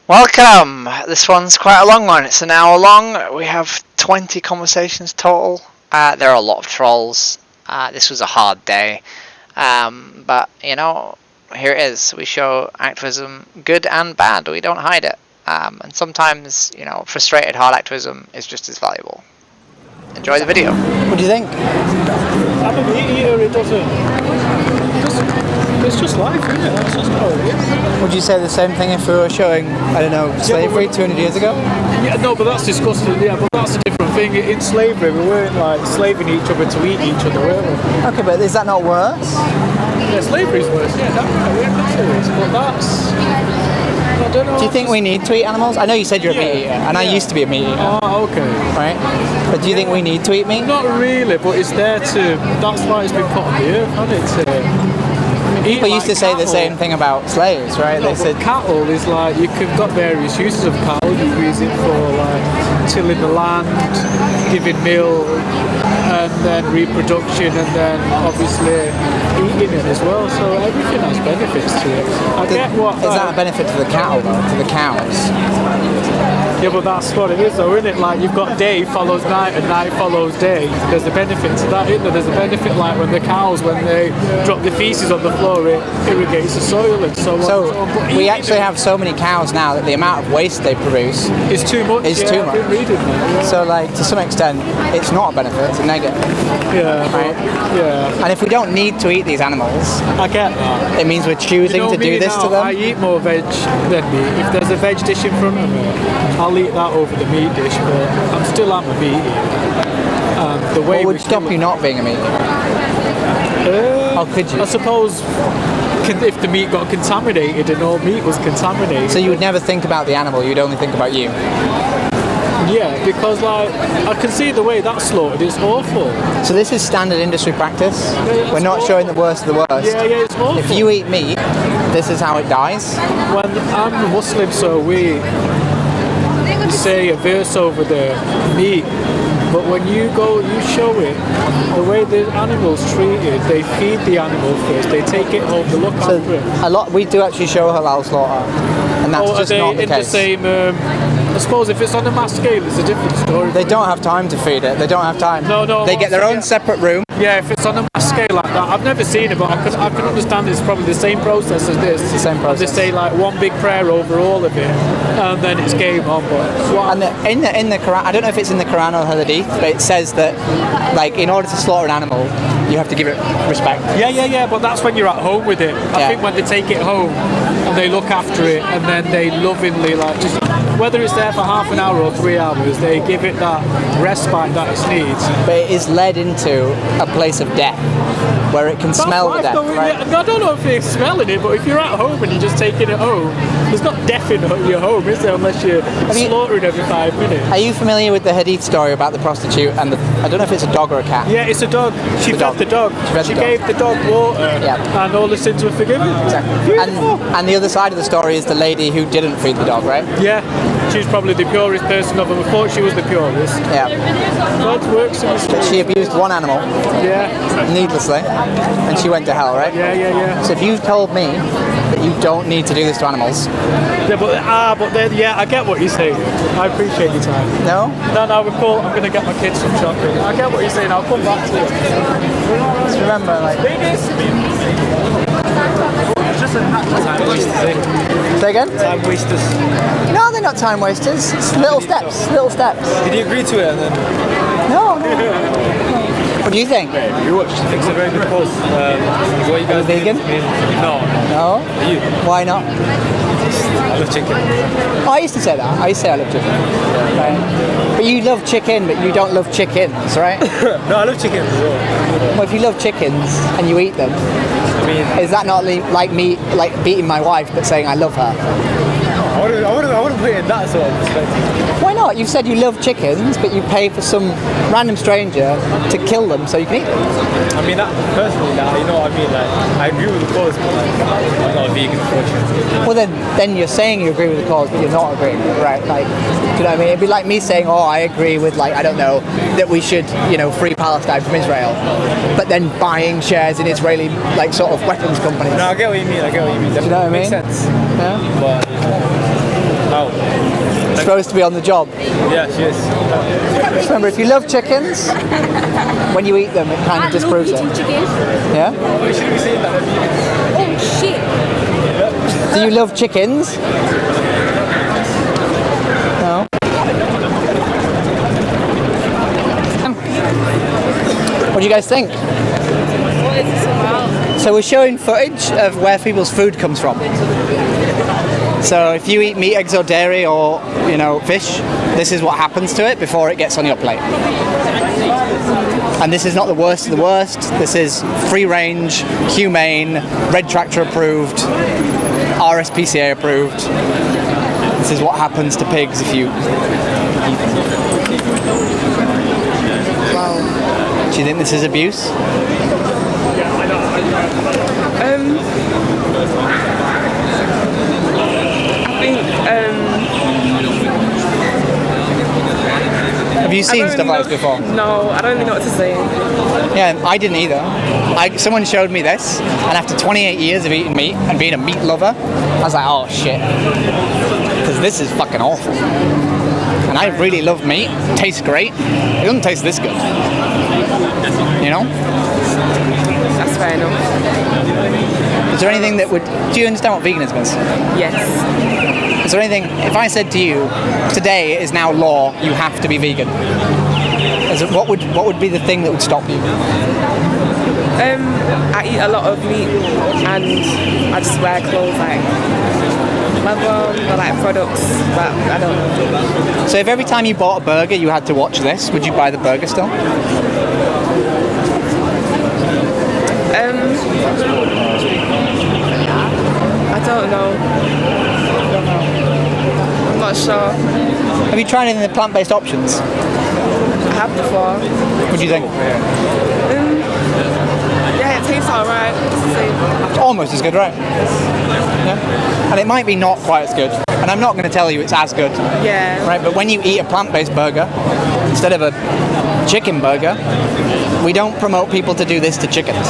Welcome! This one's quite a long one. It's an hour long. We have 20 conversations total. There are a lot of trolls. This was a hard day. But, you know, here it is. We show activism good and bad. We don't hide it. And sometimes, you know, frustrated hard activism is just as valuable. Enjoy the video. What do you think? I'm a meat eater, it doesn't... It's just life, isn't it? That's just how it is. Would you say the same thing if we were showing, I don't know, slavery 200 years ago? Yeah, no, but that's disgusting, yeah, but that's a different thing. In slavery, we weren't like slaving each other to eat each other, were we? Okay, but is that not worse? Yeah, slavery's worse, yeah, definitely, yeah, that's worse, but that's... I don't know. Do you think we need to eat animals? I know you said you're a meat eater, and I used to be a meat eater. Oh, okay. Right? But do you think we need to eat meat? Not really, but it's there to... That's why it's been put on the earth, hasn't it? People used to say the same thing about slaves, right? No, they said cattle is like, you've got various uses of cattle. You use it for like tilling the land, giving milk, and then reproduction, and then obviously eating it as well. So everything has benefits to it. Is that a benefit to the cattle though, to the cows? Yeah, but that's what it is though, isn't it? Like you've got day follows night and night follows day. There's a benefit to that, isn't there? There's a benefit like when the cows, when they drop the feces on the floor, it irrigates the soil and so on. So we actually have so many cows now that the amount of waste they produce is too much. Too much. I've been reading that, yeah. So like to some extent, it's not a benefit, it's a negative. Yeah, right? Yeah. And if we don't need to eat these animals, I get that. It means we're choosing to do this to them. I eat more veg than meat. If there's a veg dish in front of me, I'll eat that over the meat dish, but I'm a meat eater. The way what would stop you not being a meat eater? How could you? I suppose if the meat got contaminated and all meat was contaminated. So you would never think about the animal, you'd only think about you? Yeah, because like I can see the way that's slaughtered, it's awful. So this is standard industry practice? Yeah, we're not showing the worst of the worst? Yeah, it's awful. If you eat meat, this is how it dies? When I'm a Muslim, so we say a verse over the meat, but when you show it, the way the animal's treated, they feed the animal first, they take it home, they look after it. We do actually show halal slaughter, and that's just not the case. The same, I suppose if it's on a mass scale, it's a different story. They don't have time to feed it, they don't have time. No. They get their own separate room. Yeah, if it's on a mass scale like that, I've never seen it, but I can understand it's probably the same process as this. It's the same process. And they say like one big prayer over all of it, and then it's game on. But in the Quran, I don't know if it's in the Quran or the Hadith, but it says that like in order to slaughter an animal, you have to give it respect. Yeah, but that's when you're at home with it. I think when they take it home and they look after it, and then they lovingly like just. Whether it's there for half an hour or 3 hours, they give it that respite that it needs. But it is led into a place of death, where it can smell the death, right? I don't know if it's smelling it, but if you're at home and you're just taking it home, there's not death in your home, is there, unless you're slaughtering every 5 minutes. Are you familiar with the Hadith story about the prostitute and I don't know if it's a dog or a cat? Yeah, it's a dog. She fed the dog. She gave the dog water, and all the sins were forgiven. Exactly. And the other side of the story is the lady who didn't feed the dog, right? Yeah. She's probably the purest person of them. I thought she was the purest. Yeah. God works in But she abused one animal. Yeah. Needlessly. And she went to hell, right? Yeah. So if you've told me that you don't need to do this to animals. Yeah, but then, I get what you're saying. I appreciate your time. No? No, we're cool. I'm going to get my kids some chocolate. I get what you're saying. I'll come back to it. Just remember, like... Time wasters. Say again? Time wasters. No, they're not time wasters. It's little steps. Did you agree to it and then? No. What do you think? You watched. I think it's a very good post. What you guys vegan? No. No? Are you? Why not? I love chicken. Oh, I used to say that. I used to say I love chicken. Right. But you love chicken, but you don't love chickens, right? No, I love chicken as well. Well, if you love chickens and you eat them, is that not like me, like beating my wife but saying I love her? I wouldn't put it in that sort of perspective. Why not? You've said you love chickens, but you pay for some random stranger to kill them so you can eat them. I mean, that personally, you know what I mean? Like, I agree with the cause, but like, I'm not a vegan, unfortunately. Well, then you're saying you agree with the cause, but you're not agreeing with it, right? Like, do you know what I mean? It'd be like me saying, oh, I agree with, like, I don't know, that we should, free Palestine from Israel, but then buying shares in Israeli, like, sort of weapons companies. No, I get what you mean. Do you know what I mean? Makes sense. Yeah. But how? supposed to be on the job. Yeah, she is. Just remember, if you love chickens, when you eat them, it kind of disproves it. Yeah? Oh shit. Do you love chickens? No? What do you guys think? What is this about? So we're showing footage of where people's food comes from. So if you eat meat, eggs or dairy or, fish, this is what happens to it before it gets on your plate. And this is not the worst of the worst. This is free range, humane, Red Tractor approved, RSPCA approved. This is what happens to pigs if you eat them. Wow. Do you think this is abuse? Have you seen stuff like this before? No, I don't even know what to say. Yeah, I didn't either. Someone showed me this, and after 28 years of eating meat and being a meat lover, I was like, oh shit. Because this is fucking awful. And I really love meat. It tastes great. It doesn't taste this good. You know? That's fair enough. Is there anything that would... Do you understand what veganism is? Yes. Is there anything... If I said to you, today is now law, you have to be vegan. What would be the thing that would stop you? I eat a lot of meat and I just wear clothes like leather or like products, but I don't know. So if every time you bought a burger you had to watch this, would you buy the burger still? I don't know. I'm not sure. Have you tried any of the plant-based options? I have before. What do you think? Yeah, it tastes alright. It's the same. It's almost as good, right? Yeah. And it might be not quite as good. And I'm not going to tell you it's as good. Yeah. Right, but when you eat a plant-based burger instead of a chicken burger, we don't promote people to do this to chickens.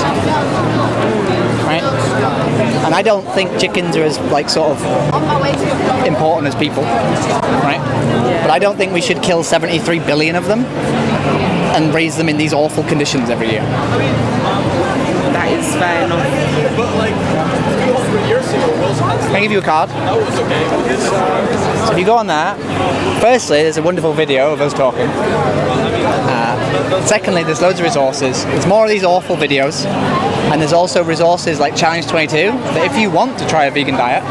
Right? And I don't think chickens are as sort of important as people. Right? Yeah. But I don't think we should kill 73 billion of them and raise them in these awful conditions every year. That is fair enough. Can I give you a card? So if you go on that, firstly, there's a wonderful video of us talking. Secondly, there's loads of resources. There's more of these awful videos. And there's also resources like Challenge 22 that if you want to try a vegan diet,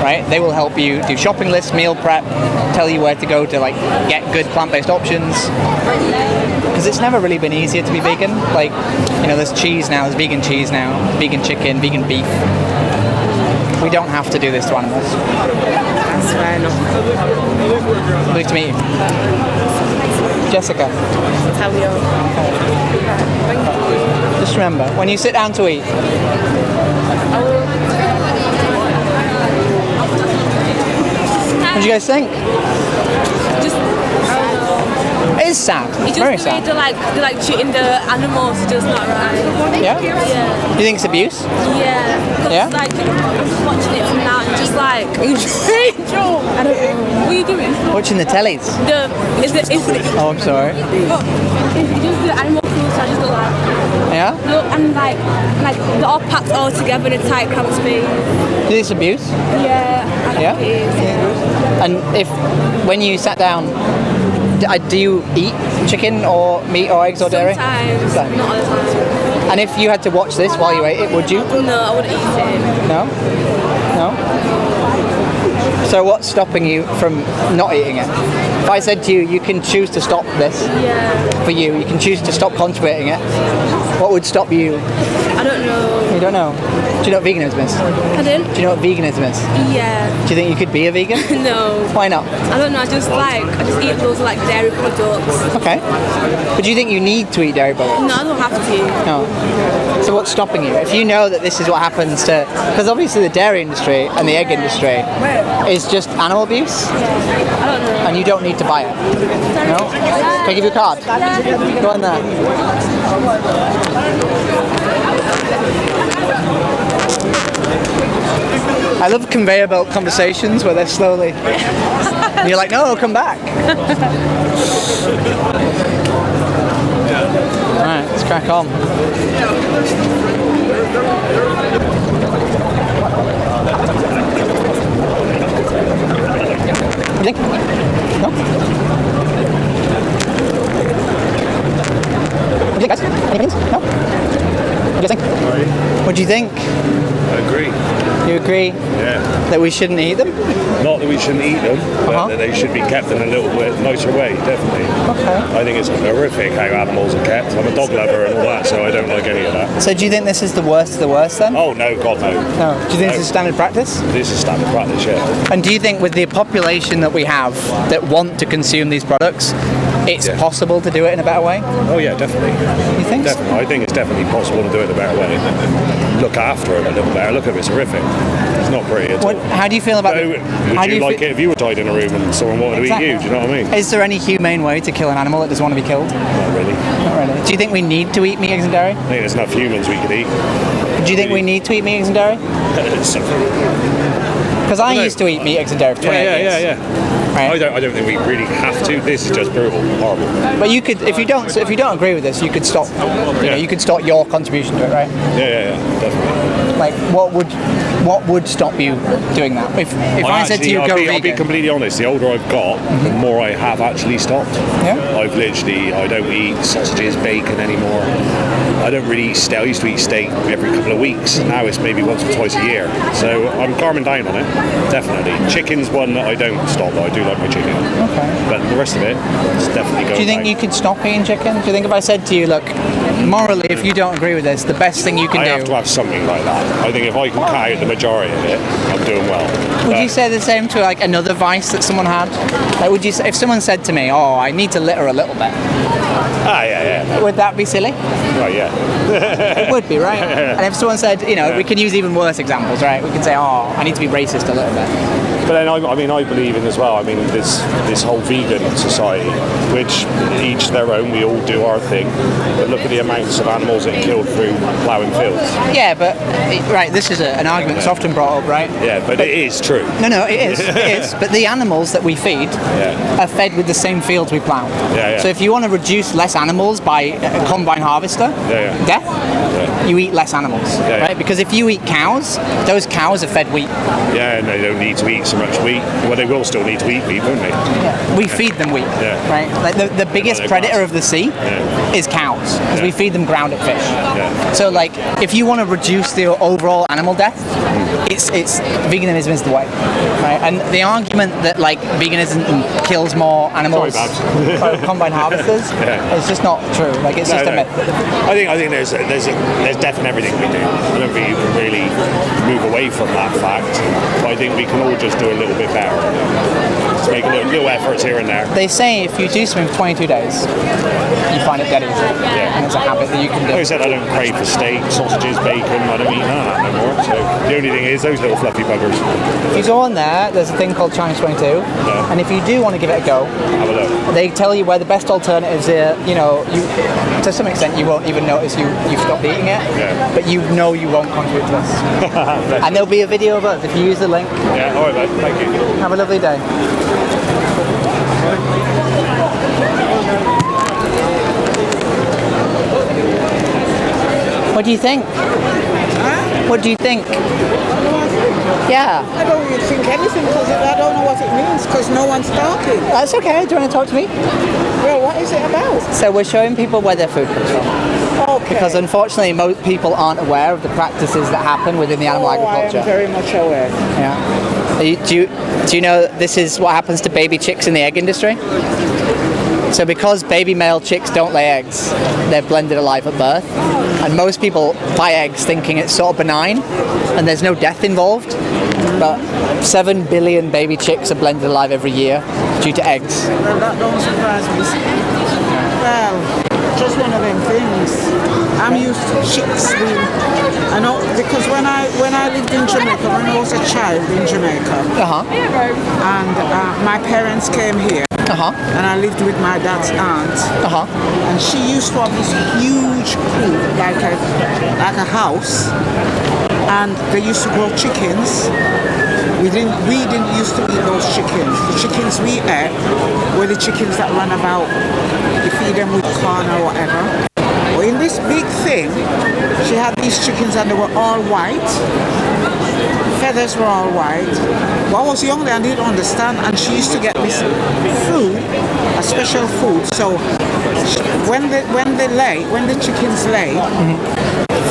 right, they will help you do shopping lists, meal prep, tell you where to go to get good plant-based options. Because it's never really been easier to be vegan. There's cheese now, there's vegan cheese now, vegan chicken, vegan beef. We don't have to do this to animals. That's fair enough. Lovely to meet you. Jessica. Talia. Just remember, when you sit down to eat, what do you guys think? It is sad. It's very sad. They're treating the animals just not right. Yeah? Yeah. You think it's abuse? Yeah. Yeah? Watching it from now and just I don't know. What are you doing? Watching the tellies. Oh, I'm sorry. It's just the animal cruelty. I just don't Yeah? look and they're all packed all together in a tight cramped space. Do you think it's abuse? Yeah. I think Yeah? it is. Yeah. And when you sat down, do you eat chicken or meat or eggs or dairy? Sometimes, not all the time. And if you had to watch this while you ate it, would you? No, I wouldn't eat it. No? No? So what's stopping you from not eating it? If I said to you, you can choose to stop this Yeah. for you can choose to stop contributing it, what would stop you? I don't know. You don't know? Do you know what veganism is? Pardon? Do you know what veganism is? Yeah. Do you think you could be a vegan? No. Why not? I don't know. I just eat those dairy products. Okay. But do you think you need to eat dairy products? No, I don't have to. No. So what's stopping you? If you know that this is what happens to... Because obviously the dairy industry and the egg industry is just animal abuse. I don't know. And you don't need to buy it. No? Can I give you a card? Go on there. I love conveyor belt conversations where they're slowly. And you're like, no, come back. Alright, let's crack on. You think? No? What do you think, guys? Any opinions? No? What do you think? What do you think? I agree. You agree Yeah. that we shouldn't eat them? Not that we shouldn't eat them, but that they should be kept in a little bit nicer way, definitely. Okay. I think it's horrific how animals are kept. I'm a dog lover and all that, so I don't like any of that. So do you think this is the worst of the worst then? Oh, no, God, no. No. Do you think this is standard practice? This is standard practice, yeah. And do you think with the population that we have that want to consume these products, it's possible to do it in a better way? Oh, yeah, definitely. You think so? Definitely. I think it's definitely possible to do it in a better way. Look after them a little better. Look at it, it's horrific. It's not pretty at all. How do you feel about Would you like it if you were tied in a room and someone wanted to eat you? Do you know what I mean? Is there any humane way to kill an animal that doesn't want to be killed? Not really. Not really. Do you think we need to eat meat, eggs and dairy? I think there's enough humans we could eat. Do you think we need to eat meat, eggs and dairy? Because I used to eat meat, eggs and dairy for 28 years. Yeah. Right. I don't think we really have to. This is just brutal, horrible. But you could, if you don't agree with this, you could stop. You know, you could stop your contribution to it, right? Yeah, definitely. Like, what would stop you doing that? If I said to you, go vegan. I'll be completely honest. The older I've got, the more I have actually stopped. Yeah. I don't eat sausages, bacon anymore. I don't really eat steak. I used to eat steak every couple of weeks. Now it's maybe once or twice a year. So I'm calming down on it, definitely. Chicken's one that I don't stop, though. I do like my chicken. Okay. But the rest of it, it's definitely going. Do you think you could stop eating chicken? Do you think if I said to you, look, morally, if you don't agree with this, the best thing you can do... I have to have something like that. I think if I can cut out the majority of it, I'm doing well. Would you say the same to like another vice that someone had? Like, would you say, if someone said to me, oh, I need to litter a little bit, yeah. would that be silly? Right, yeah. It would be, right? And if someone said, we can use even worse examples, right? We can say, oh, I need to be racist a little bit. But then, I believe in as well, this whole vegan society, which each their own, we all do our thing. But look at the amounts of animals that are killed through ploughing fields. Yeah, but, right, this is an argument that's often brought up, right? Yeah, but it is true. No, it is. It is. But the animals that we feed are fed with the same fields we plough. Yeah. So if you want to reduce less animals by a combine harvester, death, you eat less animals, right? Because if you eat cows, those cows are fed wheat. Yeah, and they don't need to eat so much wheat. Well, they will still need to eat wheat, won't they? Yeah. We feed them wheat, right? Like the biggest predator of the sea is cows, because we feed them ground-up fish. Yeah. So, like, if you want to reduce the overall animal death, it's veganism is the way, right? And the argument that like veganism kills more animals by combine harvesters is just not true. Like, it's just a myth. I think there's death in everything we do. I don't think you can really move away from that fact. But I think we can all just do a little bit better. Just make little efforts here and there. They say if you do something for 22 days, you find it dead easy. Yeah. And it's a habit that you can do. Like I said, I don't crave for steak, sausages, bacon. I don't eat none of that no more. So the only thing is those little fluffy buggers. If you go on there's a thing called Challenge 22, and if you do want to give it a go, have a look. They tell you where the best alternatives are. To some extent, you won't even notice you've stopped eating it, but you won't contribute to this. And there'll be a video of us if you use the link. Yeah, all right, mate. Thank you. Have a lovely day. What do you think? What do you think? Yeah. I don't really think anything because I don't know what it means because no one's talking. That's okay. Do you want to talk to me? Well, what is it about? So we're showing people where their food comes from. Okay. Because unfortunately most people aren't aware of the practices that happen within the animal agriculture. I am very much aware. Yeah. Do you know this is what happens to baby chicks in the egg industry? So because baby male chicks don't lay eggs, they're blended alive at birth. And most people buy eggs thinking it's sort of benign and there's no death involved. But 7 billion baby chicks are blended alive every year due to eggs. Well, that don't surprise me. Well, just one of them things. I'm used to chicks being... I know, because when I lived in Jamaica, when I was a child in Jamaica, and my parents came here, and I lived with my dad's aunt, and she used to have this huge coop, like a house, and they used to grow chickens. We didn't used to eat those chickens. The chickens we ate were the chickens that run about. You feed them with corn or whatever. Well, in this big thing, she had these chickens and they were all white. Feathers were all white. When I was younger, I didn't understand, and she used to get this food, a special food. So when the chickens lay,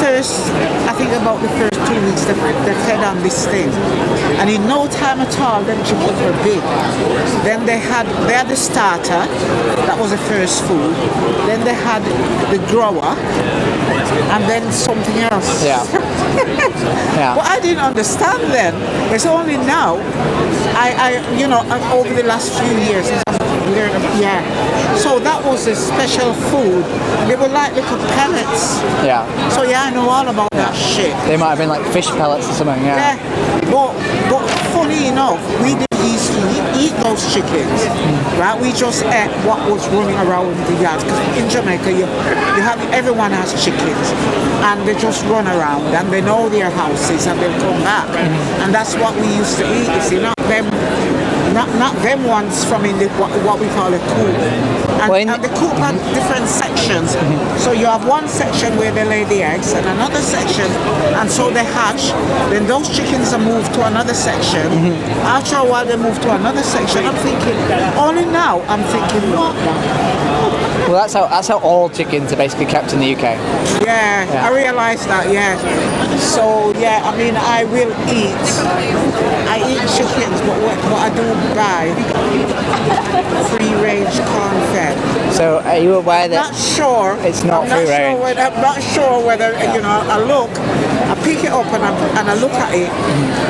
first, I think about the first 2 weeks, they fed on this thing, and in no time at all, them chickens were big. Then they had the starter, that was the first food. Then they had the grower, and then something else. Yeah. Yeah. But I didn't understand then. It's only now, I over the last few years, yeah. So that was a special food. They were like little pellets. Yeah. So yeah, I know all about that shit. They might have been like fish pellets or something. Yeah. But funny enough, we didn't used to eat those chickens, right? We just ate what was running around the yards. Because in Jamaica, everyone has chickens, and they just run around, and they know their houses, and they'll come back, and that's what we used to eat. You see, not them ones from in the, what we call a coop. And the coop had different sections. So you have one section where they lay the eggs, and another section, and so they hatch. Then those chickens are moved to another section. After a while, they move to another section. I'm thinking, only now, I'm thinking, what? Well, that's how all chickens are basically kept in the UK. Yeah, I realised that. Yeah. So yeah, I mean, I eat chickens, but what I do buy free-range corn-fed. So are you aware that? Not sure. It's not free-range. I'm not sure whether I pick it up and I look at it,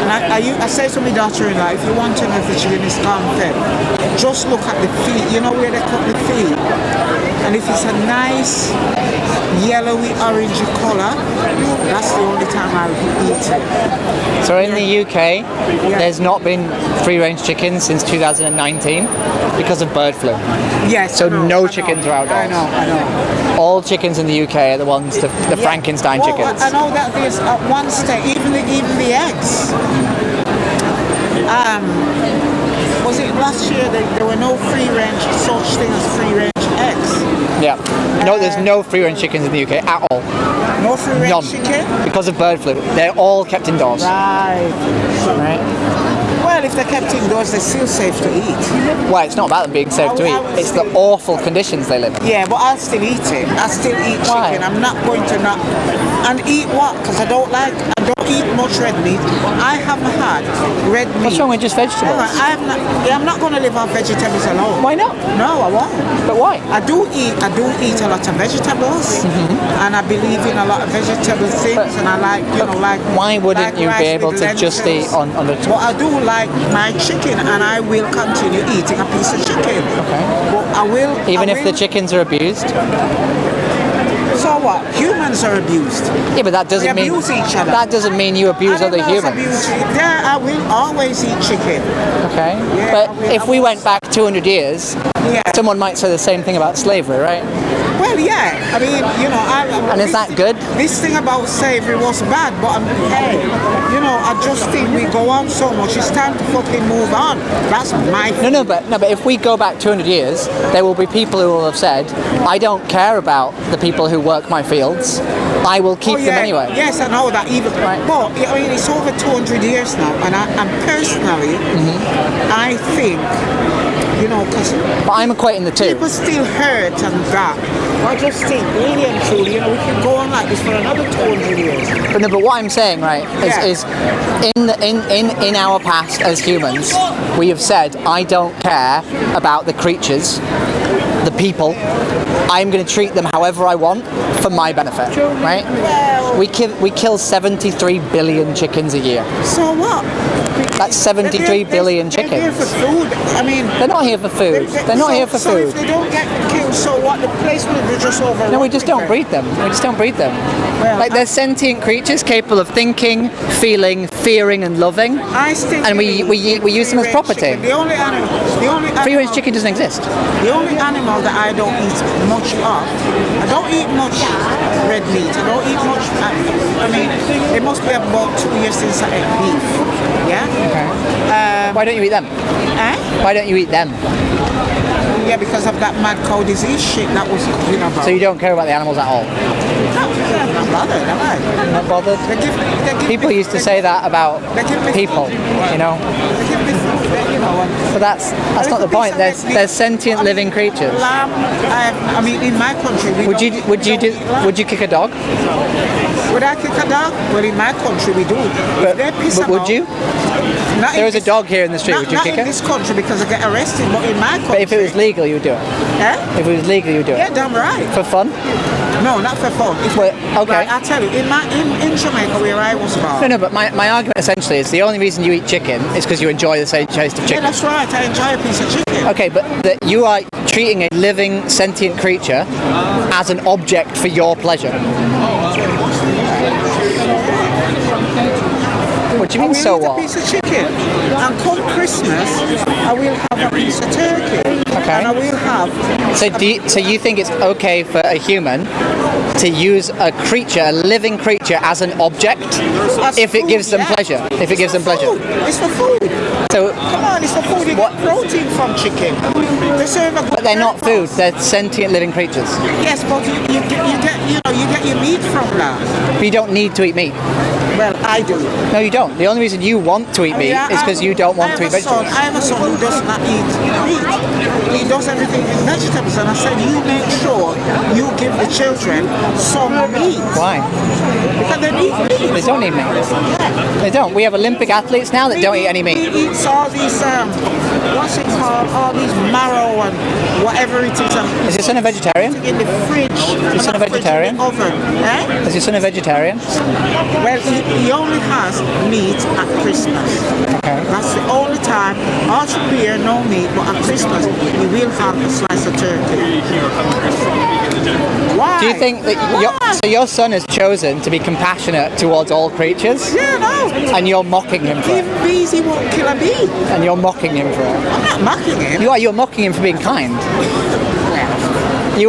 and I say to my daughter-in-law, if you want to know if the chicken is corn-fed, just look at the feet. You know where they cut the feet, and if it's a nice yellowy orangey colour, that's the only time I eat it. So in the UK, there's not been free-range chickens since 2019 because of bird flu. Yes. So no chickens are outdoors. I know. All chickens in the UK are the ones, the Frankenstein chickens. I know that there's at one stage, even the eggs. Was it last year that there were no free-range, such thing as free-range eggs? Yeah. No, there's no free-range chickens in the UK at all. No free-range None. chicken? Because of bird flu. They're all kept indoors. Right. Well, if they're kept indoors, they're still safe to eat. Well, it's not about them being safe to eat. It's the awful conditions they live in. Yeah, but I'll still eat it. I still eat Why? chicken. I'm not going to not. And eat what? Because I don't eat much red meat. I haven't had red meat. What's wrong with just vegetables? I'm not going to live on vegetables alone. Why not? No, I won't. But why? I do eat a lot of vegetables, and I believe in a lot of vegetable things, and I like. Why wouldn't you be able to just eat on vegetables? Well, I do like my chicken, and I will continue eating a piece of chicken. Okay. But I will. Even if the chickens are abused? So what? Humans are abused. Yeah, but that doesn't mean abuse each other. That doesn't mean you abuse other humans. I will always eat chicken. Okay. Yeah, But if we went back 200 years, someone might say the same thing about slavery, right? Well, yeah. I mean, And is that good? This thing about slavery was bad, but I just think we go on so much. It's time to fucking move on. That's my thing. No, but if we go back 200 years, there will be people who will have said, I don't care about the people who work my fields. I will keep them anyway. Yes, I know that. Even, but I mean, it's over 200 years now, and personally, I think, because but I'm equating the two. People still hurt and that. I just think, really and truly, we can go on like this for another 200 years. But what I'm saying, right, is in our past as humans, we have said, I don't care about the creatures, the people. I'm going to treat them however I want for my benefit, right? Well, we kill 73 billion chickens a year. So what? That's 73 billion They're here chickens. for food. I mean, They're not here for food. They're not here for so food. if they don't get killed, so what? The place will be just overrun. No, we just with don't them. breed them. We just don't breed them. Well, Like, they're sentient creatures capable of thinking, feeling, fearing, and loving. I still And we use them as free-range property. chicken. The only animal, Free-range chicken doesn't exist. the only animal that I don't eat much of, I don't eat much red meat. I don't eat much. I mean, it must be about 2 years since I ate beef. Yeah. Okay. Why don't you eat them? Eh? Why don't you eat them? Yeah, because of that mad cow disease shit that was going about. So you don't care about the animals at all? I'm not bothered, am I? Not bothered? They give People me- used to say that about they give me people, food. you know. They give me food, you know. But that's not the point. They're sentient living creatures. Lamb. I mean, in my country, we Would don't- you kick a dog? Would I kick a dog? Well, in my country, we do. But, If they piss but would about- you? Not There in was a this- dog here in the street. Not, Would you not kick in it? this country because I get arrested, but in my country. But if it was legal, you would do it. Eh? If it was legal, you would do Yeah, it. damn right. For fun? No, not for fun. If, Well, okay. Like, I tell you, in Jamaica where I was born. No, but my argument essentially is the only reason you eat chicken is because you enjoy the same taste of Yeah, chicken. that's right. I enjoy a piece of chicken. Okay, but that you are treating a living sentient creature as an object for your pleasure. What do you I mean, will so eat what? a piece of chicken. And come Christmas, I will have a piece of turkey. Okay. And I will have. So you think it's okay for a human to use a creature, a living creature, as an object As if it food, gives them yeah. pleasure? If it It's gives for them pleasure. food. It's for food. So, Come on, it's for food. You What- get protein from chicken. They serve a good but they're not food. breakfast. They're sentient living creatures. Yes, but you get your meat from that. But you don't need to eat meat. Well, I do. No, you don't. The only reason you want to eat meat is because you don't want to eat vegetables. I have a son who does not eat meat. He does everything in vegetables, and I said, you make sure you give the children some meat Why? because they need They meat. don't eat meat. They don't. We have Olympic athletes now that don't eat any meat. He eats all these what's it called? All these marrow and whatever it is. Is your son a vegetarian? In the fridge. your son a Not fridge, vegetarian? in the oven. Eh? Is your son a vegetarian? Well, he only has meat at Christmas. Okay. That's the only time. All through the year, no meat, but at Christmas, he will have a slice of turkey. Why? Do you think that your son has chosen to be compassionate towards all creatures, Yeah, no. and you're mocking him for it? Even bees, he won't kill a bee. And you're mocking him for it? I'm not mocking him. You're mocking him for being kind. He's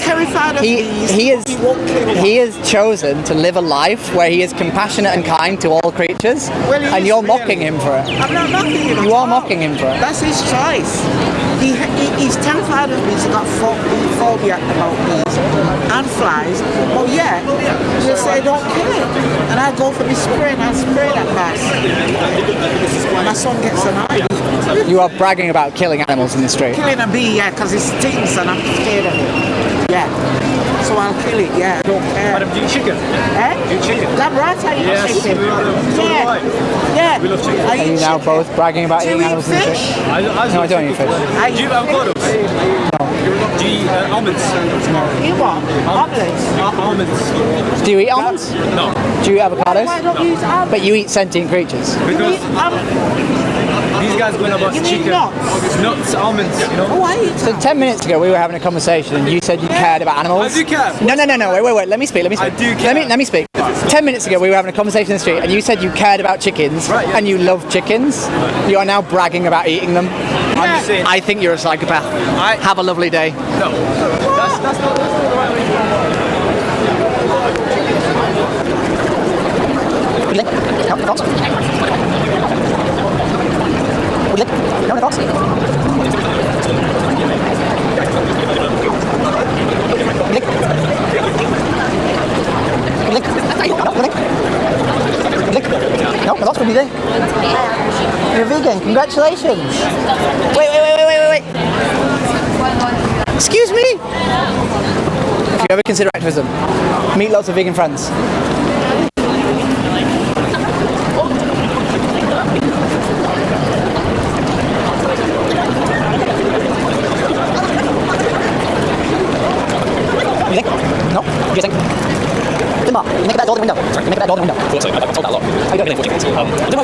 terrified of bees. He won't kill one. He has chosen to live a life where he is compassionate and kind to all creatures, Well, he and is you're really. mocking him for it. I'm not mocking him. You at are all. mocking him for it. That's his choice. He's terrified of bees. He's got phobia about bees and flies. But yeah, he'll say don't kill it. And I go for the spray and I spray that bass. When my son gets annoyed, You are bragging about killing animals in the street. killing a bee, yeah, because it stings and I'm scared of it. Yeah. So I'll kill it, yeah, I don't care. Madam, do you eat chicken? Eh? Do you eat chicken? That right, I eat Yes, chicken. so do I. Yeah. We love chicken. I Are you eat now chicken. both bragging about Do you eating eat animals in the fish? street? No, I don't eat fish. I Do you eat eat avocados? Do you eat almonds? You what? Omelets? Almonds. Do you eat almonds? No. Do you eat avocados? Why don't you eat almonds? But you eat sentient creatures. Because these guys going about You mean chicken. nuts? Nuts, almonds, you know? Oh, I eat So 10 minutes ago we were having a conversation and you said you cared about animals. I do care. No, wait, let me speak. I do care. Let me speak. 10 minutes ago we were having a conversation in the street and you said you cared about chickens Right, yeah. and you love chickens. You are now bragging about eating them. I'm just saying. I think you're a psychopath. Have a lovely day. No. That's not the right No, that's what you do. You're vegan. Congratulations. Wait. Excuse me. If you ever consider activism, meet lots of vegan friends. You think? No? What do you think? Timber, you make that door to the window. You make that door to the window. I've told that a lot. How you doing? I'm doing my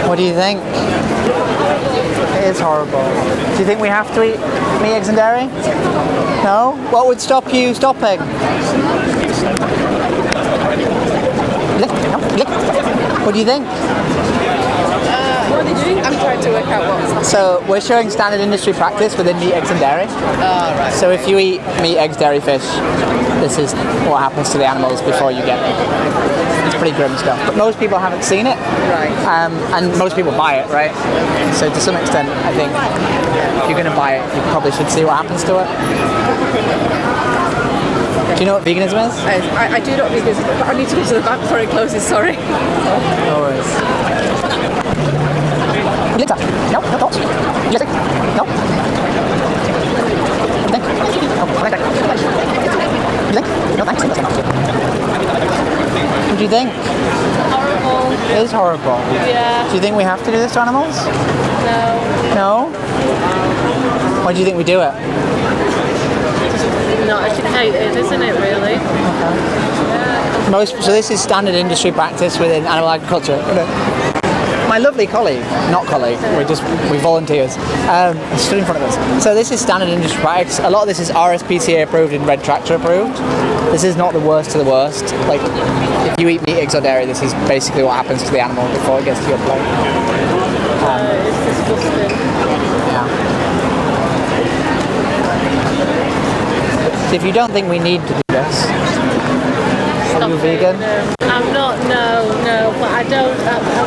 What do you think? It is horrible. Do you think we have to eat meat, eggs and dairy? No? What would stop you stopping? What do you think? What are they doing? I'm trying to work out what's So we're showing standard industry practice within meat, eggs and dairy. right. So if you eat meat, eggs, dairy, fish, this is what happens to the animals before you get them. It's pretty grim stuff. But most people haven't seen it. Right. And most people buy it, right? So to some extent, I think if you're going to buy it, you probably should see what happens to it. Do you know what veganism is? I do not because I need to go to the bank before it closes, sorry. No worries. Lita. No, no thoughts. Yes. No. Think. No, right back. Think. No thanks. What do you think? Horrible. It is horrible. Yeah. Do you think we have to do this to animals? No. No? Why do you think we do it? Not educated, isn't it, really? So this is standard industry practice within animal agriculture. My lovely colleague, not colleague, we volunteers, stood in front of us. So this is standard industry practice. A lot of this is RSPCA approved and Red Tractor approved. This is not the worst of the worst. Like, if you eat meat, eggs or dairy, this is basically what happens to the animal before it gets to your plate. It's disgusting. Yeah. So if you don't think we need to do this, are you vegan? I'm not, no, but I don't,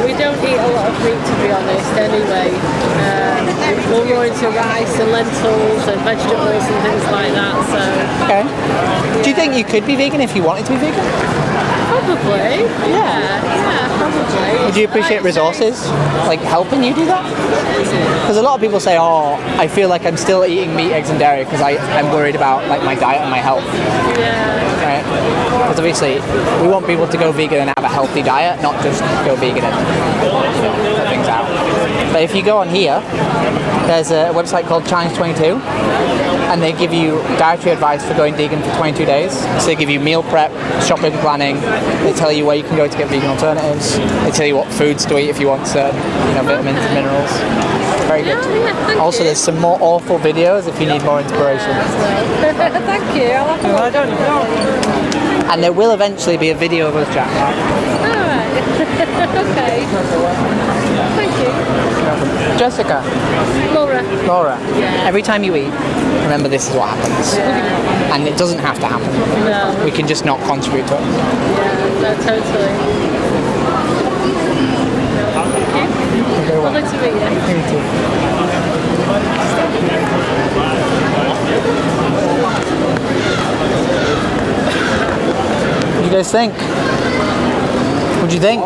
we don't eat a lot of meat, to be honest, anyway. We're more into rice and lentils and vegetables and things like that, so... Okay. Do you think you could be vegan if you wanted to be vegan? Probably, yeah, probably. Would you appreciate resources, like helping you do that? Because a lot of people say, oh, I feel like I'm still eating meat, eggs and dairy because I'm worried about like my diet and my health. Yeah. Right? Because obviously we want people to go vegan and have a healthy diet, not just go vegan and put things out. But if you go on here, there's a website called Challenge 22 and they give you dietary advice for going vegan for 22 days. So they give you meal prep, shopping planning, they tell you where you can go to get vegan alternatives, they tell you what foods to eat if you want certain vitamins and minerals. Very good. Yeah, Also there's some more awful videos if you need more inspiration. Thank you, I'll have to watch. I don't know. And there will eventually be a video of us chatting. Alright. Okay. Thank you. Jessica. Laura. Laura. Yeah. Every time you eat, remember this is what happens. Yeah. And it doesn't have to happen. No. We can just not contribute to it. Yeah, no, totally. Very well. Lovely to meet you. Me too. What do you guys think? What do you think? I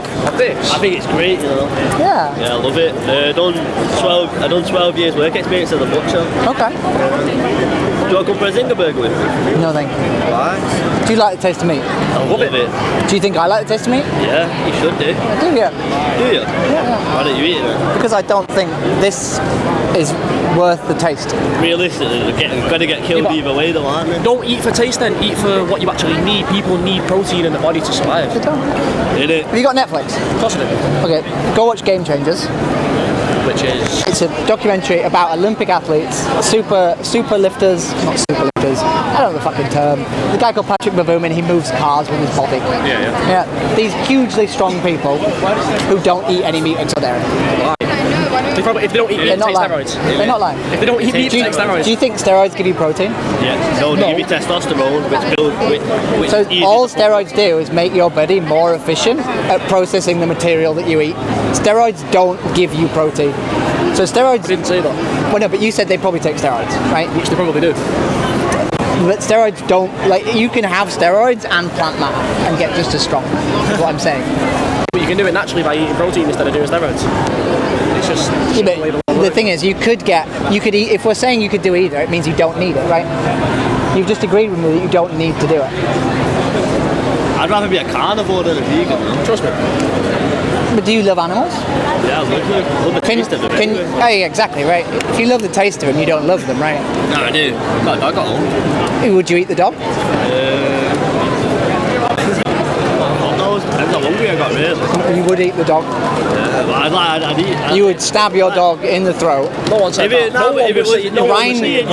think it's great, you know. Yeah. Yeah, I love it. I done 12 years work experience as a butcher. Okay. Do you want to come for a Zinger burger with me? No, thank you. Why? Do you like the taste of meat? I love it. Do you think I like the taste of meat? Yeah, you should do. I do, yeah. Do you? Yeah. Why don't you eat it then? Because I don't think this is worth the taste. Realistically, they're going to get killed either way, though, aren't they? Don't eat for taste then, eat for what you actually need. People need protein in the body to survive. Did it? Have you got Netflix? Of course I do. Okay, go watch Game Changers. Which is... It's a documentary about Olympic athletes, super lifters, not super lifters, I don't know the fucking term. The guy called Patrick Bavoomin, he moves cars with his body. Yeah. These hugely strong people who don't eat any meat until they're If they don't eat meat, They're they not take lying. steroids. They're not lying. If they don't eat meat, they take steroids. Do you think steroids give you protein? Yeah. No, they give you testosterone, which So easy all to- steroids do is make your body more efficient at processing the material that you eat. Steroids don't give you protein. So steroids... I didn't say that. Well, no, but you said they probably take steroids, right? Which they probably do. But steroids don't... Like, you can have steroids and plant matter and get just as strong, is what I'm saying. But you can do it naturally by eating protein instead of doing steroids. It's just... Yeah, but The thing is, you could eat. If we're saying you could do either, it means you don't need it, right? You've just agreed with me that you don't need to do it. I'd rather be a carnivore than a vegan, man. Trust me. But do you love animals? Yeah, I love the taste of them. Oh, yeah, exactly, right. If you love the taste of them, you don't love them, right? No, I do. I got home. Would you eat the dog? Depends how hungry I got, really. You would eat the dog? I'd eat. You would stab your dog in the throat. No one said that.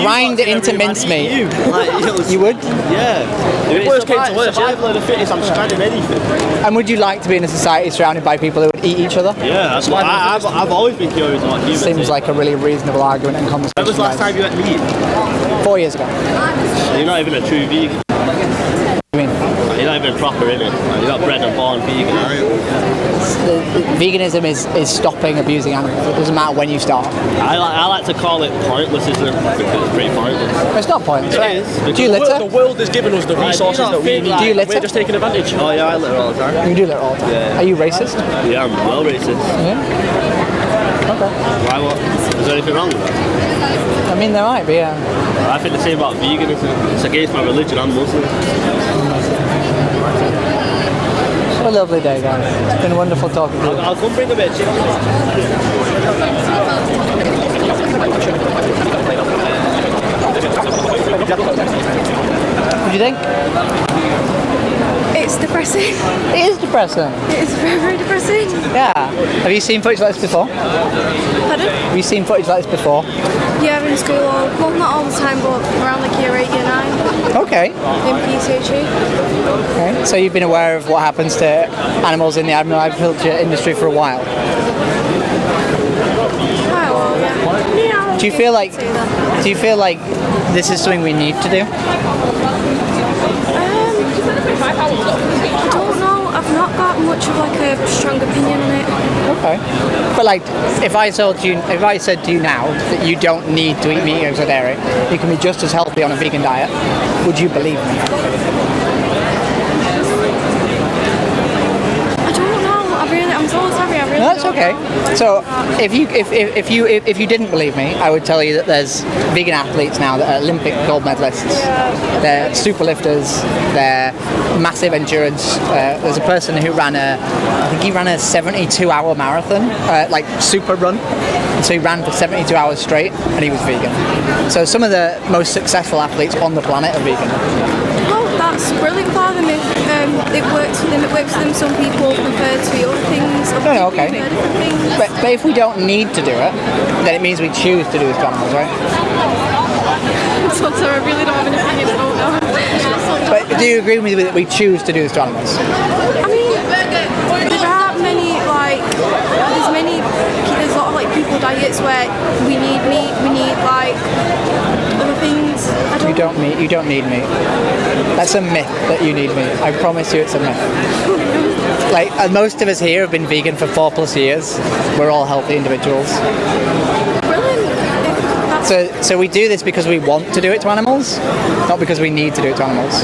Grind it into mincemeat. You would? Yeah. If worst came to worst, survival of the fittest, I'm stranding anything. And would you like to be in a society surrounded by people who would eat each other? Yeah, that's why I've always been curious about humans. Seems like a really reasonable argument and conversation. When was the last time you ate meat? 4 years ago. You're not even a true vegan. I mean, You're not even proper, innit? You're not bred and born vegan, are you? veganism is stopping abusing animals. It doesn't matter when you start. I like to call it pointlessism because it's pretty pointless. It's not pointless, right? Is. Do you litter? The world has given us the resources that we need. Do you litter? We're just taking advantage. Oh yeah, I litter all the time. You do litter all the time. Yeah. Are you racist? Yeah, I'm well racist. Yeah. Okay. Why what? Is there anything wrong with that? I mean, there might be, yeah. I think the same about veganism. It's against my religion. I'm Muslim. What a lovely day, guys. It's been wonderful talking to you. I'll come bring a bit of chicken. What do you think? It's depressing. It is depressing. It is very, very depressing. Yeah. Have you seen footage like this before? Pardon? Have you seen footage like this before? Yeah, in school, well, not all the time, but around like year 8, year 9. Okay. In PCHE. Okay. So you've been aware of what happens to animals in the animal agriculture industry for a while. Quite a while, yeah. Yeah. Do you feel like this is something we need to do? I don't know. I've not got much of like a strong opinion on it. Okay. But like, if I said to you now that you don't need to eat meat, eggs, or dairy, you can be just as healthy on a vegan diet, would you believe me? I don't know. I'm so sorry. I really. No, that's don't okay. know. So if you didn't believe me, I would tell you that there's vegan athletes now that are Olympic gold medalists. They're superlifters. They're massive endurance. There's a person who ran I think he ran a 72-hour marathon, like super run. So he ran for 72 hours straight, and he was vegan. So some of the most successful athletes on the planet are vegan. Well, that's brilliant for them. If it works for them, it works for them. Some people prefer to eat other things. No, okay. But if we don't need to do it, then it means we choose to do this to animals, right? So sorry, I really don't have an opinion. I don't know. But do you agree with me that we choose to do this to animals? I mean, there are many there's a lot of like people diets where we need meat, we need like other things. You don't need meat. That's a myth that you need meat. I promise you, it's a myth. Like most of us here have been vegan for 4+ years. We're all healthy individuals. So we do this because we want to do it to animals, not because we need to do it to animals.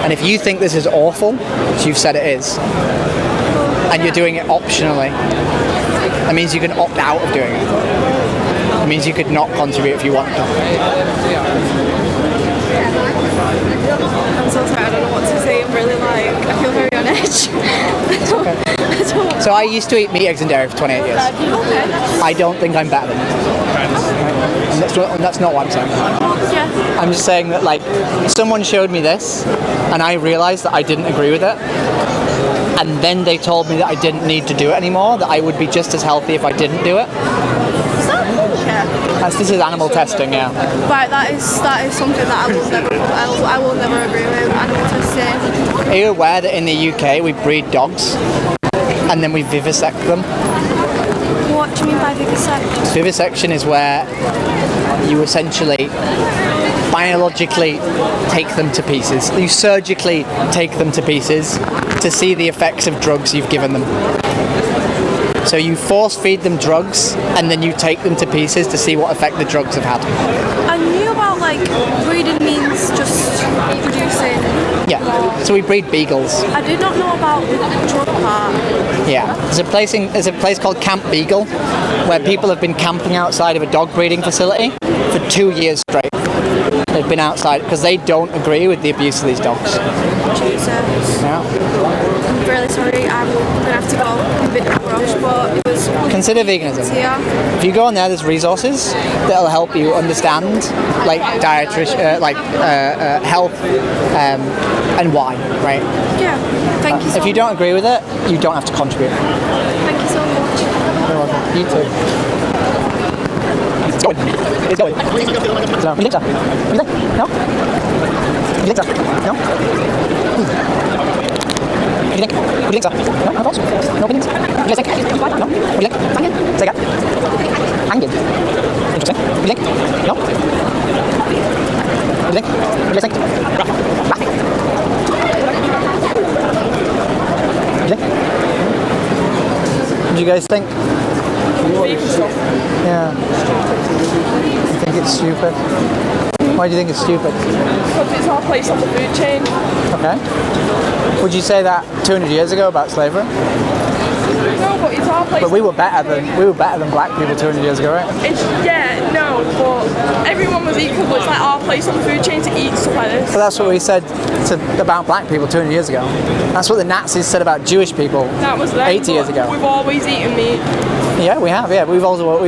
And if you think this is awful, which you've said it is, and you're doing it optionally, that means you can opt out of doing it. It means you could not contribute if you want to. I'm so sorry, I don't know what to say. I'm really I feel very on edge. So I used to eat meat, eggs and dairy for 28 years. Okay. I don't think I'm better than you. And that's not what I'm saying. Yeah. I'm just saying that like someone showed me this and I realised that I didn't agree with it. And then they told me that I didn't need to do it anymore, that I would be just as healthy if I didn't do it. This is animal testing, yeah. Right, that is something that I will never agree with. Animal testing. Are you aware that in the UK we breed dogs and then we vivisect them? What do you mean by vivisect? Vivisection is where you essentially biologically take them to pieces. You surgically take them to pieces to see the effects of drugs you've given them. So you force feed them drugs and then you take them to pieces to see what effect the drugs have had. I knew about breeding means just reproducing. Yeah. So we breed beagles. I did not know about the drug part. Yeah. There's a place called Camp Beagle where people have been camping outside of a dog breeding facility for 2 years straight. They've been outside because they don't agree with the abuse of these dogs. Jesus. Yeah. I'm really sorry. I'm gonna have to go a bit rush, but it was. Consider veganism. Yeah. If you go on there, there's resources that'll help you understand, like health and why, right? Yeah. Thank you so If you don't agree with it, you don't have to contribute. Thank you so much. You're welcome. You too. It's going. It's going. No. You think so? You think? No? You think so? No? You think? You think so? No? No thoughts? No opinions? You guys think? No? What do you think? Hanging? Say that. Hanging. Interesting. You think? No? You think? What do you guys think? You think? What do you guys think? Yeah. You think it's stupid? Why do you think it's stupid? Because it's our place on the food chain. Okay. Would you say that 200 years ago about slavery? No, but it's our place. But we were better than black people 200 years ago, right? No, but everyone was equal. But it's like our place on the food chain to eat stuff like this. But that's what we said about black people 200 years ago. That's what the Nazis said about Jewish people That was them, 80 years ago. We've always eaten meat. Yeah, we have. Yeah, we've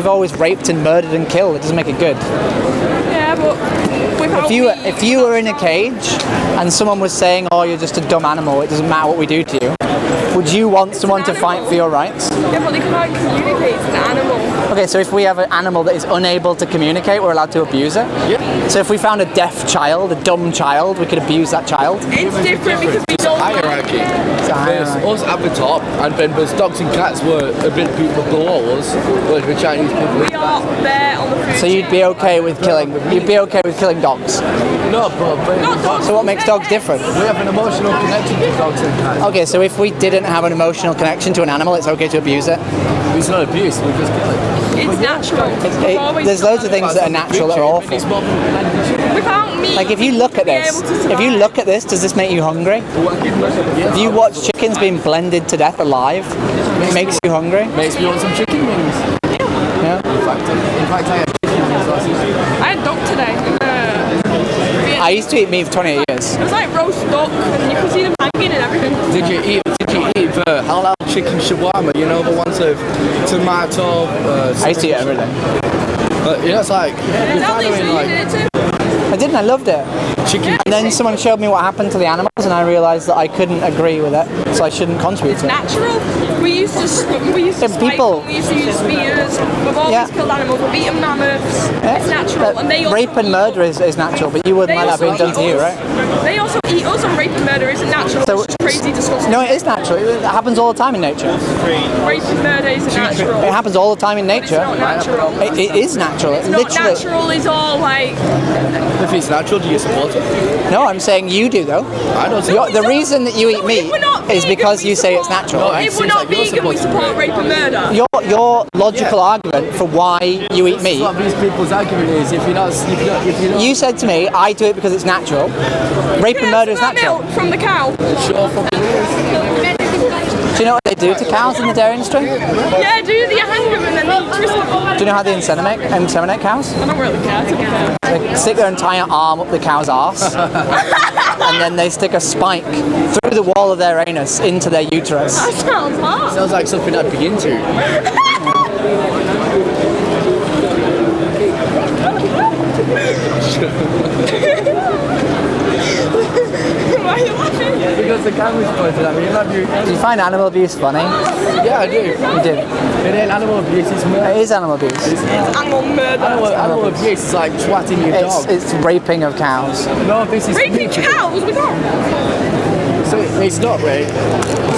always raped and murdered and killed. It doesn't make it good. Yeah, but without If you were in a cage and someone was saying, "Oh, you're just a dumb animal. It doesn't matter what we do to you," would you want someone to fight for your rights? Yeah, but they can't communicate. It's an animal. Okay, so if we have an animal that is unable to communicate, we're allowed to abuse it? Yeah. So if we found a deaf child, a dumb child, we could abuse that child? It's different because we don't. Hierarchy. There's us at the top, and then there's dogs and cats were a bit people below us, whereas the Chinese people. We are there on the food So you'd be okay with killing? You'd be okay with killing dogs? No, but so what makes dogs different? We have an emotional connection to dogs and cats. Okay, so if we didn't have an emotional connection to an animal, it's okay to abuse it? It's not abuse, we just kill it. It's natural. There's loads of things that are natural that are awful. Without me. Like if you look at this, does this make you hungry? If you watch chickens being blended to death alive, it makes you hungry? Makes me want some chicken wings. Yeah. In fact, I had chicken wings last week. I had duck today. I used to eat meat for 28 years. It was like roast duck, and you could see them hanging and everything. Did you eat the halal chicken shawarma? You know, the ones with tomato. I used to eat everything. But yeah, it's like I didn't. I loved it. Chicken. And then someone showed me what happened to the animals, and I realised that I couldn't agree with it, so I shouldn't contribute to it. Natural. We used to spike them, we used to use spears. We've always killed animals. We've eaten mammoths. Yeah. It's natural. And they also rape and murder is natural, but you wouldn't like that being done to you, right? They also eat us, and rape and murder isn't natural. So, it's crazy, disgusting. No, it is natural. It happens all the time in nature. Rape and murder isn't natural. It happens all the time in nature. It's not natural. It is natural. It's not natural. It's all like. If it's natural, do you support it? No, I'm saying you do though. I don't. The reason that you eat meat is because you say it's natural. No, if we're not vegan, we support rape and murder. Your logical argument for why you eat meat. What these people's argument is, if you're not. You said to me, I do it because it's natural. Rape and murder is natural. Milk from the cow. Sure, fucking is. Do you know what they do to cows in the dairy industry? Yeah, do you hang them and then they twist them? Do you know how they inseminate cows? I don't really care, to be fair. They stick their entire arm up the cow's arse, and then they stick a spike through the wall of their anus into their uterus. That sounds hard. Sounds like something I'd be into. Why are you laughing? Because the camera's pointed at me. Do you find animal abuse funny? Yeah, I do. You do? It ain't animal abuse, it's murder. It is animal abuse. It's animal murder. Animal abuse is like twatting your dog. It's raping of cows. No, this is raping cows? We don't. So it's not rape.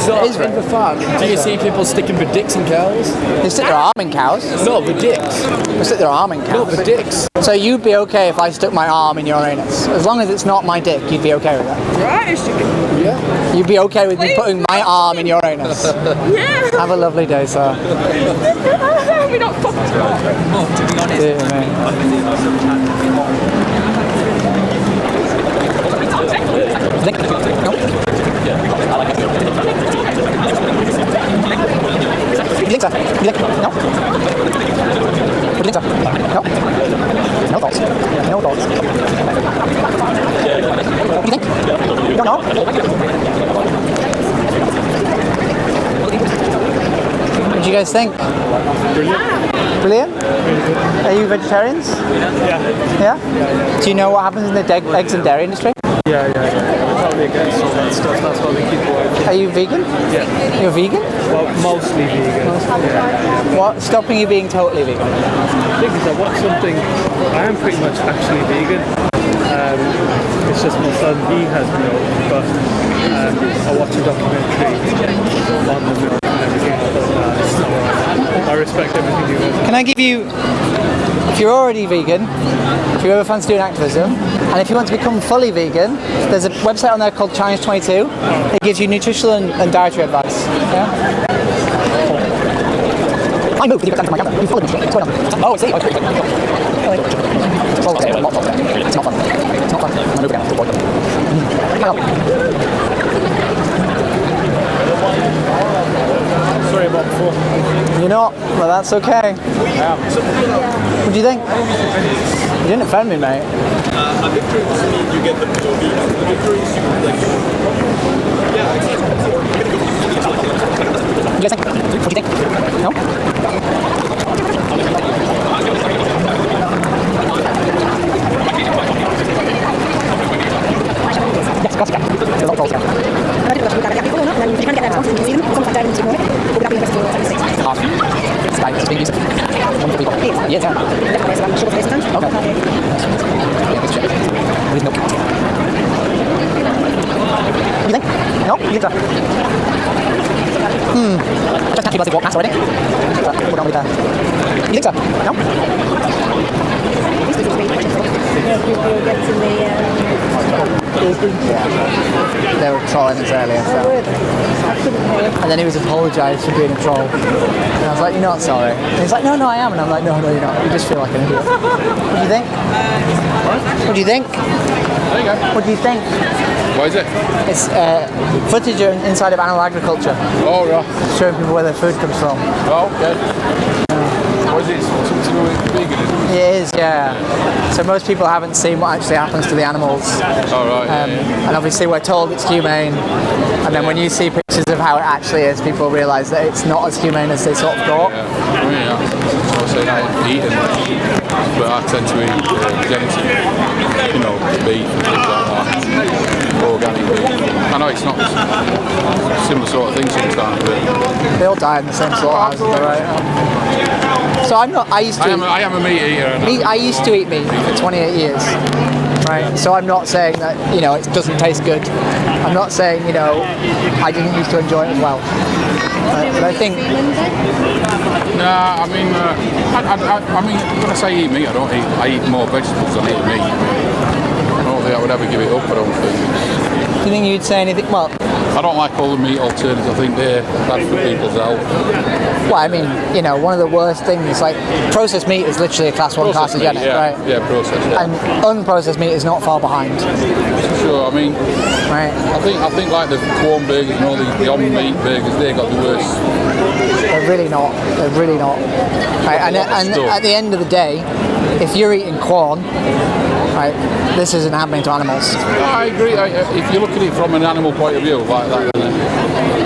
So it is rape. In the farm, do you see people sticking the dicks in cows? They stick their arm in cows. No, the dicks. They stick their arm in cows. No, the dicks. So you'd be okay if I stuck my arm in your anus? As long as it's not my dick, you'd be okay with that? Right, yeah. You'd be okay with me putting my arm in your anus? Yeah. Have a lovely day, sir. We're not fucked up. To be honest. Dear me. Don't know. What do you guys think? Brilliant? Are you vegetarians? Yeah. Do you know what happens in the eggs and dairy industry? Yeah. We're totally against all that stuff. That's why we keep away from it. Are you vegan? Yeah. You're vegan? Well, mostly vegan. What's stopping you being totally vegan? The thing is, I watch something. I am pretty much actually vegan. It's just my son, he has milk, but I watch a documentary on the milk and everything. I thought, nah, it's not right. I respect everything you do. Can I give you, if you're already vegan, if you ever fancy doing activism, and if you want to become fully vegan, there's a website on there called Challenge 22. It gives you nutritional and dietary advice. Yeah? I moved with you, my camera. You followed me. What's going on? Oh, I see. Okay. Well, okay, well, it's not fun. It's not fun. I'm going to move again. Sorry about before. You're not? Well, that's okay. Yeah. What do you think? You didn't offend me, mate. A victory doesn't mean you get the POV. A victory is you like. Yeah, What do you guys think? What do you think? No? Yes, of course you can. There's a lot of trolls here. Sky is being used. Wonderful people. Yes, yeah. Okay. Where's milk? You think? No? You think so? Just can't keep us walk past already. We're not really there. You think so? No? They were trolling us earlier, so. And then he was apologised for being a troll. And I was like, you're not sorry. And he's like, no, I am. And I'm like, no, you're not. You just feel like an idiot. What do you think? What do you think? There you go. What do you think? What is it? It's footage inside of animal agriculture. Oh, right. Showing people where their food comes from. Oh, okay. What is it? Something to do with vegan, isn't it? It is, yeah. So most people haven't seen what actually happens to the animals. Oh, right, yeah. And obviously we're told it's humane. And then when you see pictures of how it actually is, people realise that it's not as humane as they sort of thought. Yeah. I mean, I say I eat it, but I tend to eat genetic, beef and things like that. Organic beef. I know it's not similar sort of thing sometimes, but they all die in the same slaughterhouse, right? So I'm not. I am a meat eater. I used to eat meat for 28 years, right? So I'm not saying that it doesn't taste good. I'm not saying I didn't used to enjoy it as well. But I think. Nah, I mean, when I say eat meat, I eat more vegetables than I eat meat. I don't think I would ever give it up. I don't think. Do you think you'd say anything? Well, I don't like all the meat alternatives. I think they're bad for people's health. Well, I mean, one of the worst things, like processed meat is literally a class 1 carcinogenic, right? Yeah, processed. Yeah. And unprocessed meat is not far behind. Sure, I mean, right. I think like the corn burgers and all the on-meat burgers, they got the worst. They're really not. They're really not. Right, and at the end of the day, if you're eating corn, right, this isn't happening to animals. I agree. If you look at it from an animal point of view, like that, then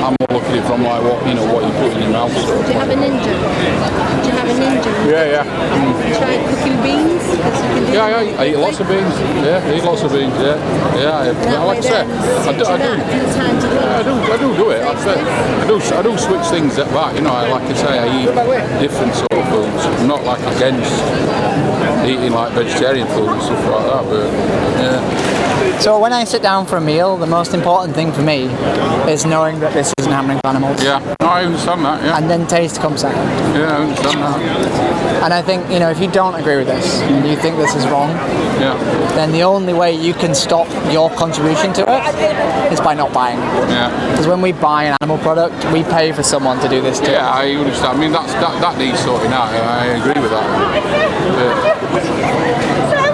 I'm more looking at it from like what you put in your mouth. Do you have a ninja? Yeah. Try cooking beans? Yeah, I eat lots of beans. Yeah, I eat lots of beans. Yeah. Like I said, I do it. I do switch things back. Like I say, I eat different sort of foods. I'm not like against eating like vegetarian food and stuff like that, but yeah. So when I sit down for a meal, the most important thing for me is knowing that this isn't happening to animals. Yeah, no, I understand that, yeah. And then taste comes second. Yeah, I understand that. And I think, if you don't agree with this, and you think this is wrong, then the only way you can stop your contribution to it is by not buying it. Yeah. Because when we buy an animal product, we pay for someone to do this too. Yeah, I understand. I mean, that needs sorting out. I agree with that.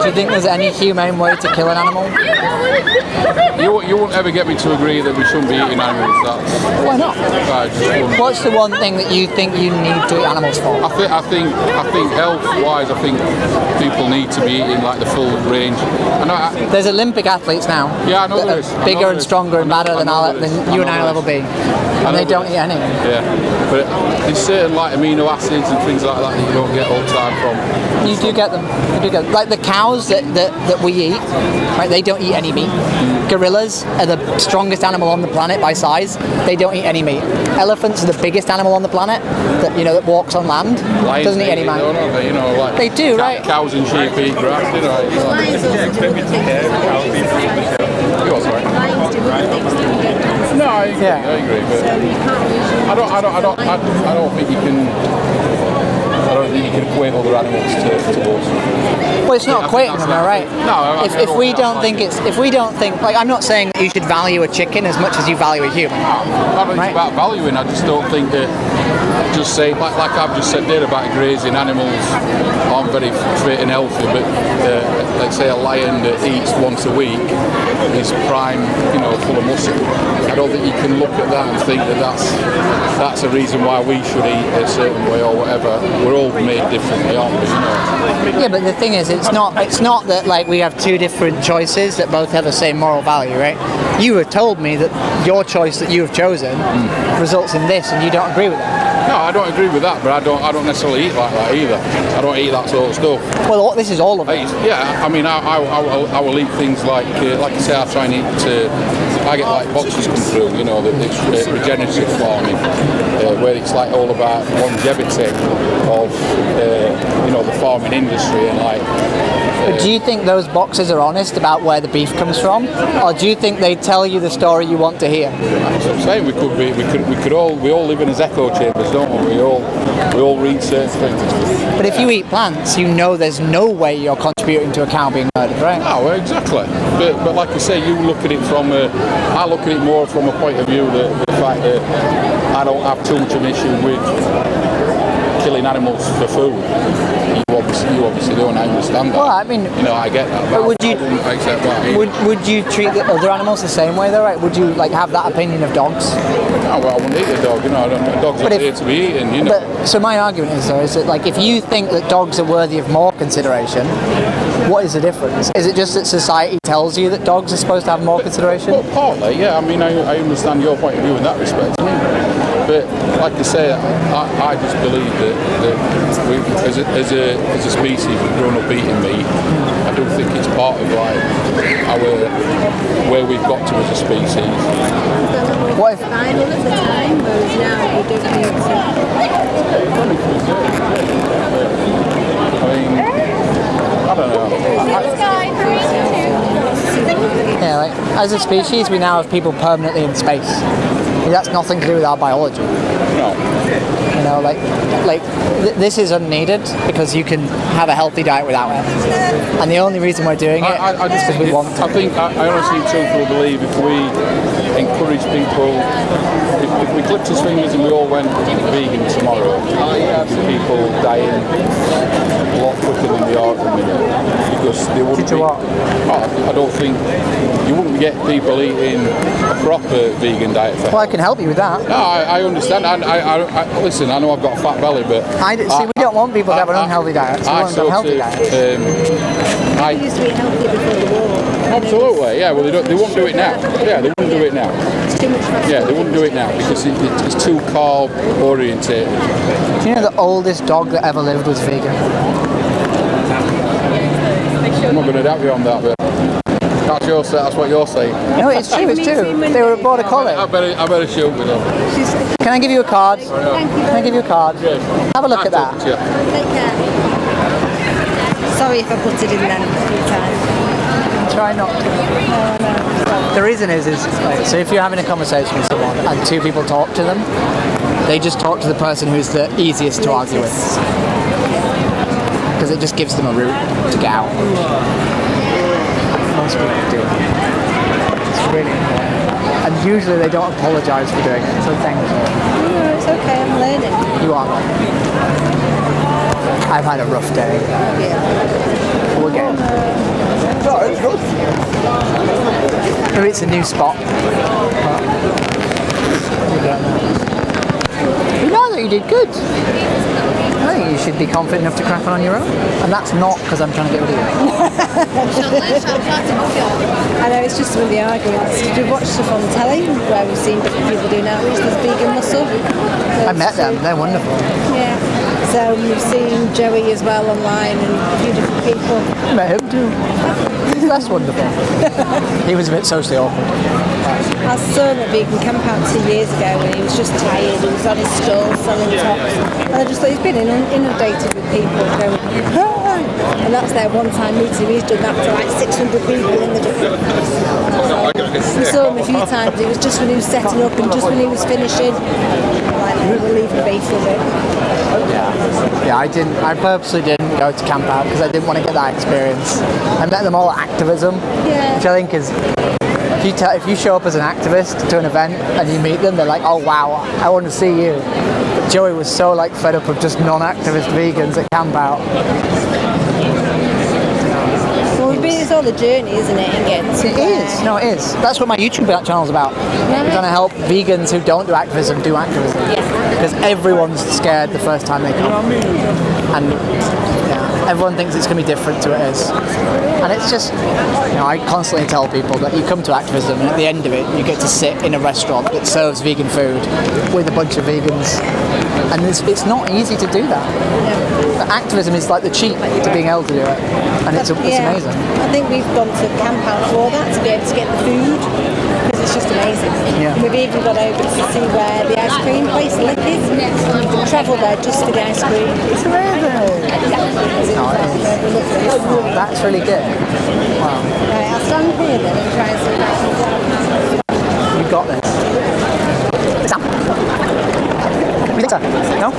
do you think there's any humane way to kill an animal? You won't ever get me to agree that we shouldn't be eating animals. Why not? I just wouldn't. What's the one thing that you think you need to eat animals for? I think health-wise, I think people need to be eating like the full range. There's Olympic athletes now. Yeah, I know there is. Bigger and stronger and badder than you and I will be, and they don't eat any. Yeah, but there's certain like amino acids and things like that that you don't get all the time from. You do get them. Like the cows that we eat, right? They don't eat any meat. Gorillas are the strongest animal on the planet by size. They don't eat any meat. Elephants are the biggest animal on the planet that walks on land. Lions Doesn't eat any meat. They do, right? Cows and sheep eat grass. No, I agree. But I don't think you can. I don't think you can equate other animals to us. Well, it's not equating them, all right? No, if we don't think like, I'm not saying that you should value a chicken as much as you value a human. I don't think it's about valuing. I just don't think that. Just say like I've just said there about grazing animals aren't very fit and healthy, but let's say a lion that eats once a week is prime, full of muscle. I don't think you can look at that and think that that's a reason why we should eat a certain way or whatever. We're all made differently, aren't we? Yeah, but the thing is, it's not that like we have two different choices that both have the same moral value, right? You have told me that your choice that you have chosen results in this, and you don't agree with that. No, I don't agree with that, but I don't necessarily eat like that either. I don't eat that sort of stuff. Well, this is all of it. Yeah, I mean, I will eat things like I say, I try and eat. I get like boxes come through, that it's regenerative farming, where it's like all about longevity of the farming industry and like. But do you think those boxes are honest about where the beef comes from, or do you think they tell you the story you want to hear? That's what I'm saying. We all live in as echo chambers, don't we? We all read certain things. But if you eat plants, you know there's no way you're contributing to a cow being murdered, right? No, exactly. But like I say, you look at it I look at it more from a point of view that the fact that I don't have too much of an issue with killing animals for food. You obviously don't understand that. Well, I mean, I get that. But would you accept that? Would you treat the other animals the same way, though? Right? Would you have that opinion of dogs? No, well, I wouldn't eat a dog. Dogs are here to be eaten. But so my argument is that like if you think that dogs are worthy of more consideration, what is the difference? Is it just that society tells you that dogs are supposed to have more consideration? Well, partly, yeah. I mean, I understand your point of view in that respect. But like I say, I just believe that we, as a species, we've grown up eating meat. I do think it's part of like where we've got to as a species. What if fine at the time, whereas now we don't need I mean, I don't know. Yeah, like as a species, we now have people permanently in space. That's nothing to do with our biology. No. This is unneeded because you can have a healthy diet without it. And the only reason we're doing it is because we want to. I honestly truthfully believe if we encourage people, if we clipped his fingers and we all went vegan tomorrow, people dying a lot quicker than they are at the minute. Because they wouldn't I don't think you wouldn't get people eating a proper vegan diet. Well, I can help you with that. No, I understand. I listen, I know I've got a fat belly, but we don't want people to have an unhealthy diet. So we want a healthy diet. They used to be healthy before the war. Absolutely, yeah. Well, they won't do it now. Yeah, they wouldn't do it now. It's too much fast. Yeah, they wouldn't do it now because it's too carb orientated. Do you know the oldest dog that ever lived was vegan? I'm not going to doubt you on that, but that's what you're saying. No, it's true. It's true. They were a border collie. I better shoot with them. Can I give you a card? Can I give you a card? Have a look at that. Take care. Sorry if I put it in then a few times. Try not to. The reason is like, so if you're having a conversation with someone and two people talk to them, they just talk to the person who's the easiest to argue with. Because it just gives them a route to get out. Most people do. It's really important. And usually they don't apologise for doing it, so thank you. No, it's okay, I'm learning. You are not. I've had a rough day. Yeah. people again. Maybe it's a new spot. You know that you did good. I think you should be confident enough to crack on your own. And that's not because I'm trying to get rid of you. I know, it's just some of the arguments. Did you watch stuff on telly where we've seen different people doing outreach? There's vegan muscle. I met them, they're wonderful. Yeah. So we've seen Joey as well online and a few different people. I met him too. That's wonderful. He was a bit socially awkward. I saw him at Vegan Camp Out 2 years ago when he was just tired. He was on his stall selling tops. And I just thought he's been inundated with people going, hi! And that's their one-time meeting. He's done that to like 600 people in the different. We saw him a few times. It was just when he was setting up and just when he was finishing. Like, we were leaving the base with it. Yeah, I purposely didn't go to Camp Out because I didn't want to get that experience. I met them all at activism, which I think is, if you show up as an activist to an event and you meet them, they're like, oh wow, I want to see you. But Joey was so like fed up of just non-activist vegans at Camp Out. It's all the journey, isn't it? And it is. No, it is. That's what my YouTube channel is about. We're trying to help vegans who don't do activism do activism. Because everyone's scared the first time they come. And everyone thinks it's going to be different to it is. And it's just, I constantly tell people that you come to activism and at the end of it, you get to sit in a restaurant that serves vegan food with a bunch of vegans. And it's not easy to do that. But activism is like the cheat to being able to do it. And it's amazing. I think we've gone to Camp Out for that, to be able to get the food. Because it's just amazing. Yeah. And we've even gone over to see where the ice cream place Lick is. You can travel there just for the ice cream. It's amazing. That's really good. Wow. Right, I'll stand here then and try and see that. You got this. Sam? You think so? No?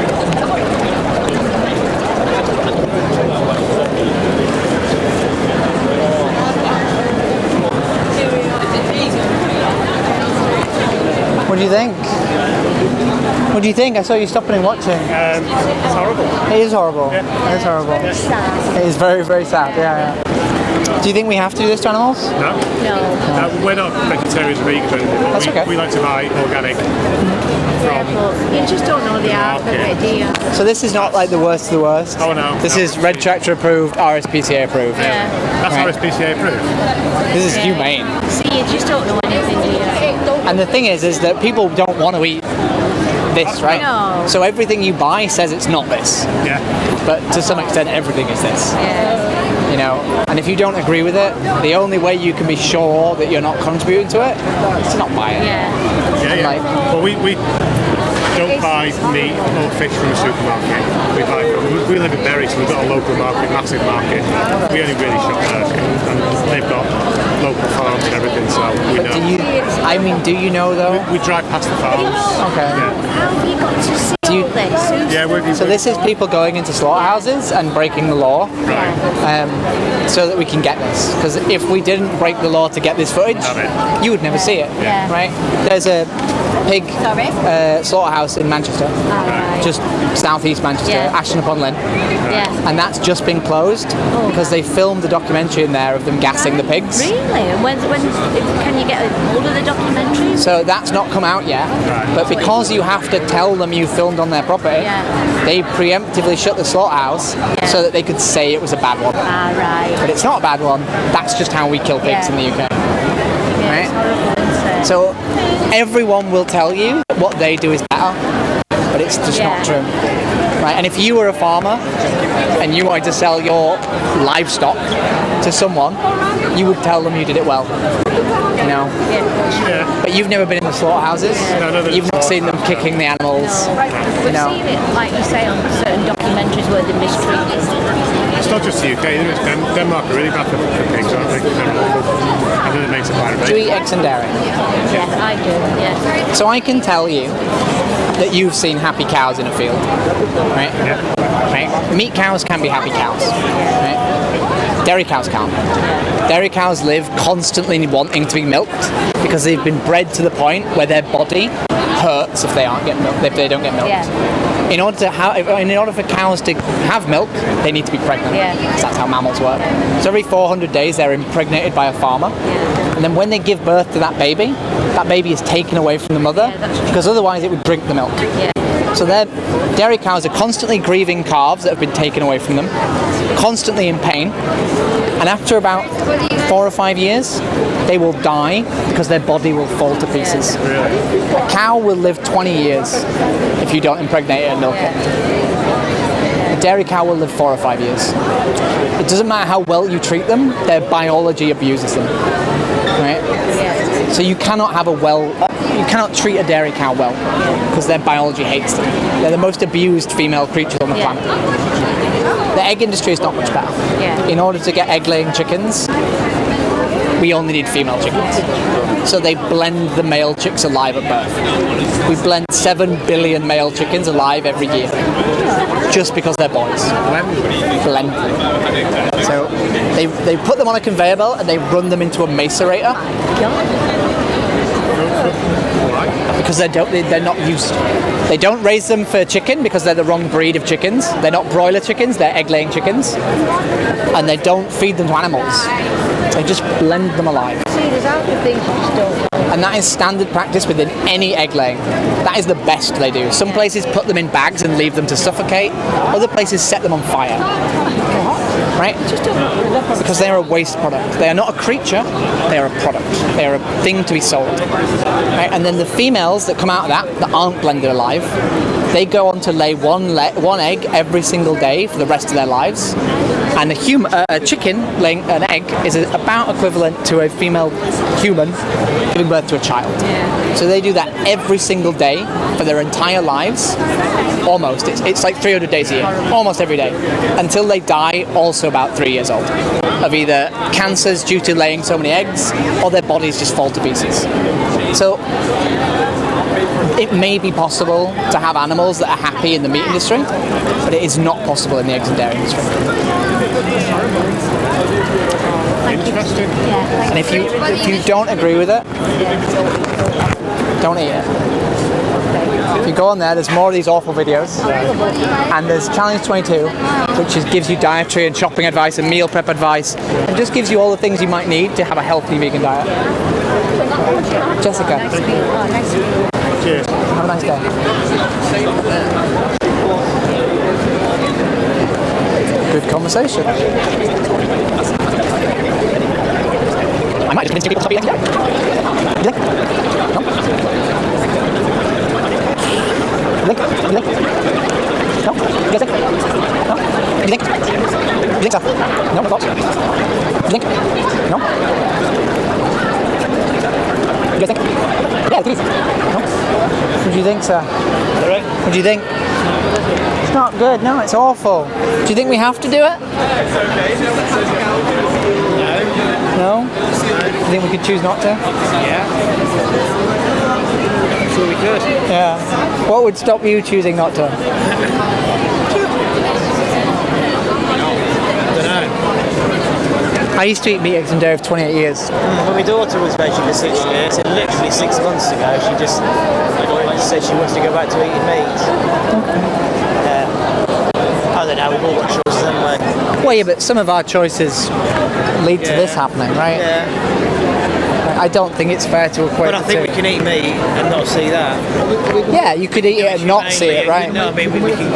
What do you think? What do you think? I saw you stopping and watching. It's horrible. It is horrible. Yeah. It is horrible. It is very, very sad. Yeah. Do you think we have to do this to animals? No. We're not vegetarians or vegans or anything. That's okay. We like to buy organic from. You just don't know the art of it, do you? So this is not like the worst of the worst. Oh no. This is Red Tractor approved, RSPCA approved. Yeah. That's RSPCA approved. This is humane. See, you just don't know anything, do you? And the thing is that people don't want to eat this, right? No. So everything you buy says it's not this. Yeah. But to some extent, everything is this. Yeah. And if you don't agree with it, the only way you can be sure that you're not contributing to it is to not buy it. Yeah. Well, we don't buy meat or fish from a supermarket. We live in Bury, so we've got a local market, massive market. We only really shop there, and they've got local farms and everything, so we know. Do you know though? We drive past the farms. Okay. How have you got to see all this? Yeah, so this is people going into slaughterhouses and breaking the law, so that we can get this. Because if we didn't break the law to get this footage, you would never see it, right? There's a pig slaughterhouse in Manchester, just southeast Manchester, Ashton upon Lynn, and that's just been closed because they filmed a documentary in there of them gassing the pigs. Really? And when can you get a hold of the documentary? So that's not come out yet, but because you have to tell them you filmed on their property, they preemptively shut the slaughterhouse so that they could say it was a bad one. But it's not a bad one. That's just how we kill pigs in the UK. Right? So everyone will tell you that what they do is better, but it's just not true. Right? And if you were a farmer and you wanted to sell your livestock to someone, you would tell them you did it well. But you've never been in the slaughterhouses. You've not seen them kicking the animals. We've seen it, like you say, on certain documentaries where they're mistreated. It's not just the UK, it's Denmark are really bad for pigs, aren't they? And then it makes a fire. Do you eat eggs and dairy? Yeah, I do, yeah. So I can tell you that you've seen happy cows in a field, right? Right? Meat cows can be happy cows, right? Dairy cows can't. Dairy cows live constantly wanting to be milked because they've been bred to the point where their body hurts if they don't get milked. Yeah. In order for cows to have milk, they need to be pregnant. Yeah. 'Cause that's how mammals work. So every 400 days, they're impregnated by a farmer, and then when they give birth to that baby is taken away from the mother because otherwise it would drink the milk. Yeah. So dairy cows are constantly grieving calves that have been taken away from them, constantly in pain, and after about 4 or 5 years, they will die because their body will fall to pieces. A cow will live 20 years if you don't impregnate it and milk it. A dairy cow will live 4 or 5 years. It doesn't matter how well you treat them, their biology abuses them. Right? So you cannot treat a dairy cow well because their biology hates them. They're the most abused female creatures on the planet. The egg industry is not much better. Yeah. In order to get egg-laying chickens, we only need female chickens. So they blend the male chicks alive at birth. We blend 7 billion male chickens alive every year, just because they're boys. Blend them. So they put them on a conveyor belt and they run them into a macerator. Because they're not used. They don't raise them for chicken because they're the wrong breed of chickens. They're not broiler chickens, they're egg-laying chickens. And they don't feed them to animals. They just blend them alive. And that is standard practice within any egg-laying. That is the best they do. Some places put them in bags and leave them to suffocate. Other places set them on fire. Right? Because they are a waste product. They are not a creature, they are a product. They are a thing to be sold. Right? And then the females that come out of that aren't blended alive, they go on to lay one egg every single day for the rest of their lives. And a chicken laying an egg is about equivalent to a female human giving birth to a child. So they do that every single day for their entire lives. Almost. It's like 300 days a year. Almost every day. Until they die, also about 3 years old. Of either cancers due to laying so many eggs, or their bodies just fall to pieces. So it may be possible to have animals that are happy in the meat industry, but it is not possible in the eggs and dairy industry. Interesting. And if you don't agree with it, don't eat it. If you go on there, there's more of these awful videos, and there's Challenge 22, which gives you dietary and shopping advice and meal prep advice, and just gives you all the things you might need to have a healthy vegan diet. Jessica. Cheers. Have a nice day. Good conversation. I might just people to be again. You think? No? You think? You think? No? You guys think? No? You think? You think so? No? Thoughts? You think? No? You guys think? Yeah, please. No? What do you think, sir? What do you think? It's not good, no, it's awful. Do you think we have to do it? No? Do you think we could choose not to? Yeah. I'm sure we could. Yeah. What would stop you choosing not to? I used to eat meat, eggs and dairy for 28 years. When my daughter was veggie for 6 years, and literally 6 months ago, she just said she wants to go back to eating meat. I don't know, we've all got choices, haven't we? Well, yeah, but some of our choices lead to this happening, right? Yeah. I don't think it's fair to equate But I think we can eat meat and not see that. Yeah, you could eat it and not see it, right? No, I mean, we can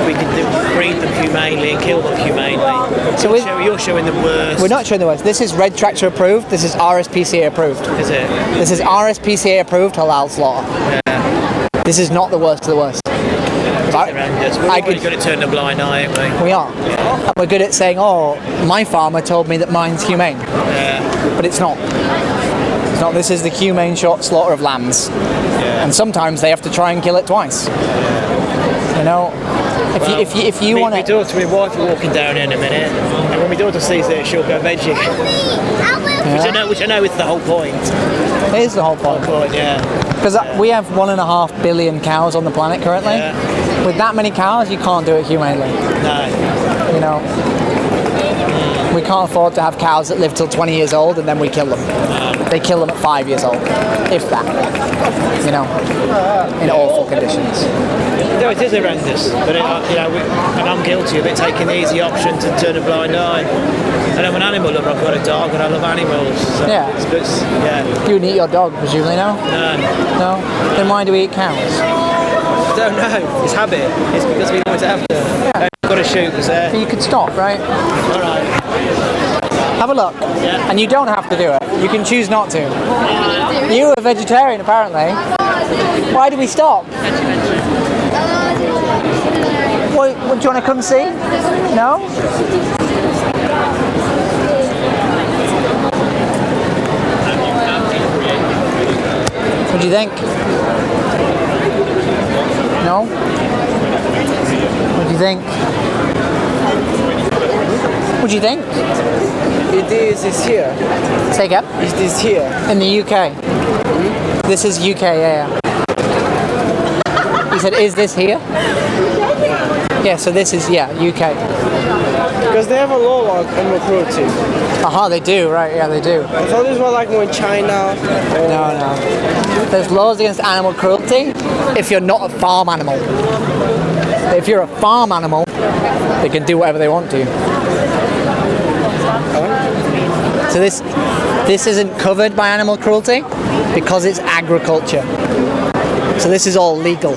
breed them humanely and kill them humanely. So you're showing the worst. We're not showing the worst. This is Red Tractor approved. This is RSPCA approved. Is it? This is RSPCA approved halal slaughter. Yeah. This is not the worst of the worst. We're good at turning a blind eye, aren't we? We are. Yeah. And we're good at saying, oh, my farmer told me that mine's humane. Yeah. But it's not. It's not. This is the humane slaughter of lambs. Yeah. And sometimes they have to try and kill it twice. Yeah. You know, if you want to... My daughter and my wife are walking down in a minute, and when my daughter sees it, she'll go veggie. Yeah. Which I know is the whole point. It is the whole point. Yeah. Because we have 1.5 billion cows on the planet currently. Yeah. With that many cows, you can't do it humanely. No. You know, we can't afford to have cows that live till 20 years old and then we kill them. They kill them at 5 years old, if that. You know, in awful conditions. No, it is horrendous, but and I'm guilty of it, taking the easy option to turn a blind eye. And I'm an animal lover. I've got a dog, and I love animals. So Yeah. yeah. You would eat your dog, presumably, no? No. No? Then why do we eat cows? I don't know. It's habit. It's because we always have to. Yeah. I've got to shoot because But you could stop, right? all right. Have a look. Yeah. And you don't have to do it. You can choose not to. You were a vegetarian, apparently. Why did we stop? What, do you want to come see? No? What do you think? No? What do you think? What do you think? It is here. Say again? It is here. In the UK. This is UK, yeah. You said, is this here? Yeah, so this is, UK. Because they have a law on animal cruelty. Aha, they do, right, yeah, they do. I thought this was like more in China. No. There's laws against animal cruelty if you're not a farm animal. If you're a farm animal, they can do whatever they want to. So this isn't covered by animal cruelty because it's agriculture. So this is all legal.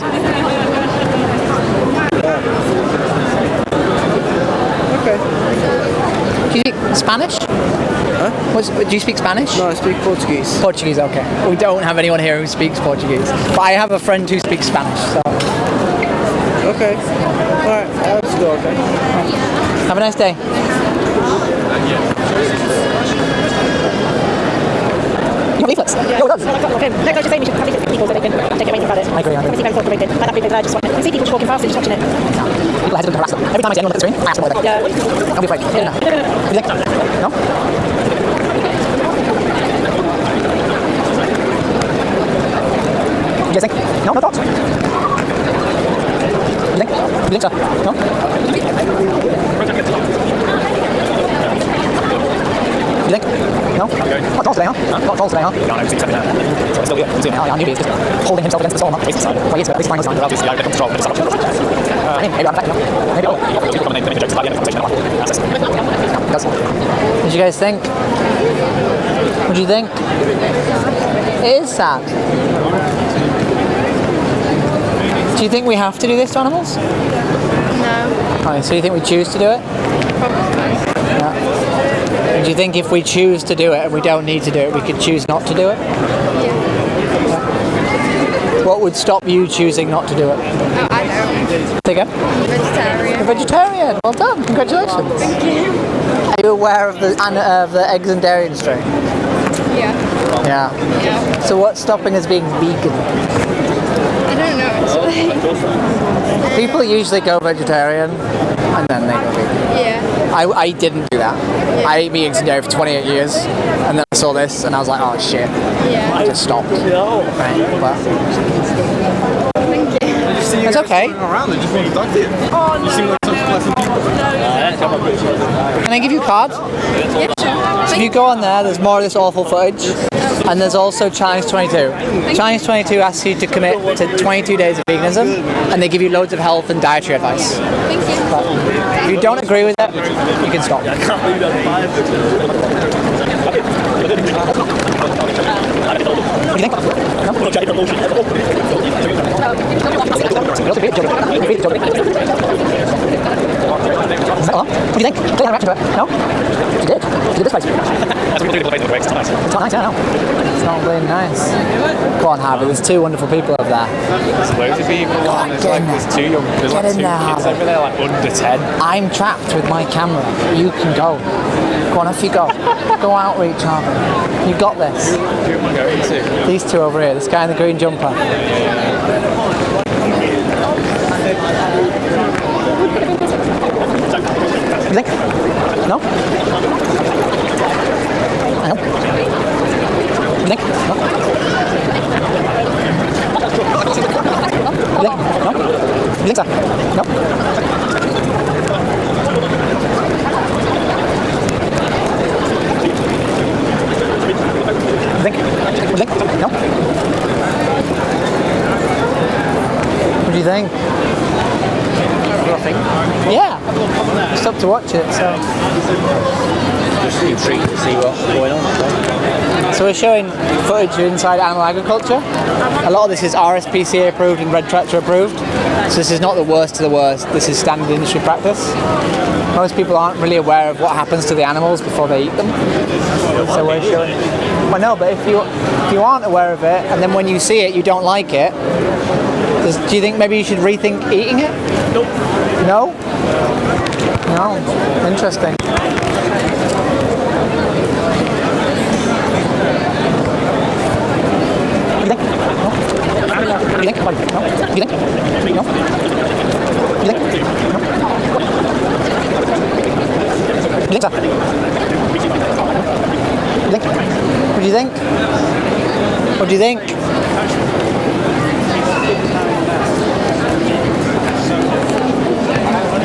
Okay. Do you speak Spanish? Huh? Do you speak Spanish? No, I speak Portuguese. Portuguese, okay. We don't have anyone here who speaks Portuguese. But I have a friend who speaks Spanish, so... Okay. Alright, let's go, okay? Have a nice day. You have leaflets? Yeah, it does. Okay, no, just saying we should have leaflets for people so they can take away from others. I agree. I see people promoted, but that big I just want to see people just walking past and just touching it. People hesitant to harass them. Every time I see anyone look at the screen, I ask them what they think. Yeah. Don't be afraid. Good enough. You think? No? You guys think? No? No thoughts? You think? You think so? No? You think? No? Not tall today, huh? Not tall today, huh? No, no, so it's still good. Oh, yeah, newbie is just holding himself against the soul, huh? Well, he's at least finals on. Well, obviously, I get control of this option. Maybe I'm back, you know? Maybe. People come and they project by the end of the conversation. What do you guys think? What do you think? It is sad. Do you think we have to do this to animals? No. Right, so you think we choose to do it? Probably. Yeah. Do you think if we choose to do it and we don't need to do it, we could choose not to do it? Yeah. What would stop you choosing not to do it? Oh, I know. Say again? Vegetarian. You're a vegetarian. Well done. Congratulations. Thank you. Are you aware of the eggs and dairy industry? Yeah. Yeah. So what's stopping us being vegan? I don't know actually. People usually go vegetarian and then they go vegan. Yeah. I didn't do that. Yeah. I ate meat eggs and dairy for 28 years and then I saw this and I was like, oh shit. Yeah. I just stopped. Right. But Thank you. it's okay. Around, they just want to duck it. Oh, no. You seem like such pleasant people. Can I give you a card? Yeah, sure. So if you go on there's more of this awful footage. And there's also Challenge 22. Challenge 22 asks you to commit to 22 days of veganism, and they give you loads of health and dietary advice. Thank you. But if you don't agree with it, you can stop. What do you think? No? What do you think? Did you have a reaction to it? No? You did. You did this place. That's what we do to the breaks. It's not nice. It's not nice, I know. It's not really nice. Go on, Harvey. There's two wonderful people over there. There's loads of people. There's two young. There's like two kids over there, like under 10. I'm trapped with my camera. You can go. Go on, off you go. Go outreach, Harvey. You got this. Who am I going to? These two over here. This guy in the green jumper. You think? No? I know. You think? No? You think? No? You think so? No? You think? No? What do you think? Nothing. Yeah. Just up to watch it, so. Just intrigued to see what's going on. So we're showing footage inside animal agriculture. A lot of this is RSPCA approved and Red Tractor approved. So this is not the worst of the worst. This is standard industry practice. Most people aren't really aware of what happens to the animals before they eat them. So we're showing. Well, no, but if you aren't aware of it, and then when you see it, you don't like it. Do you think maybe you should rethink eating it? Nope. No? No. Interesting. You think? No? You think? No? You think? No? You think so? You think? What do you think? What do you think?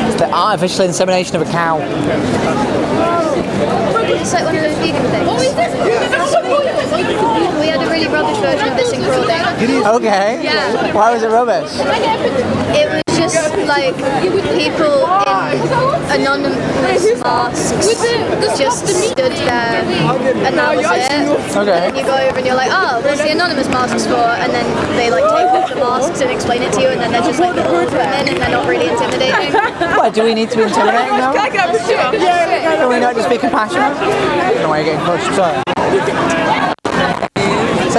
It's the artificial insemination of a cow. It's like one of those vegan things. We had a really rubbish version of this in Crawley. Okay. Yeah. Why was it rubbish? It was just like people in anonymous masks just stood there and that was it. Okay. And then you go over and you're like, oh, what's the anonymous masks for? And then they like take off the masks and explain it to you and then they're just like normal women and they're not really intimidating. Why, do we need to be intimidating now? Can we not just be compassionate? I don't know why you're getting pushed, sorry.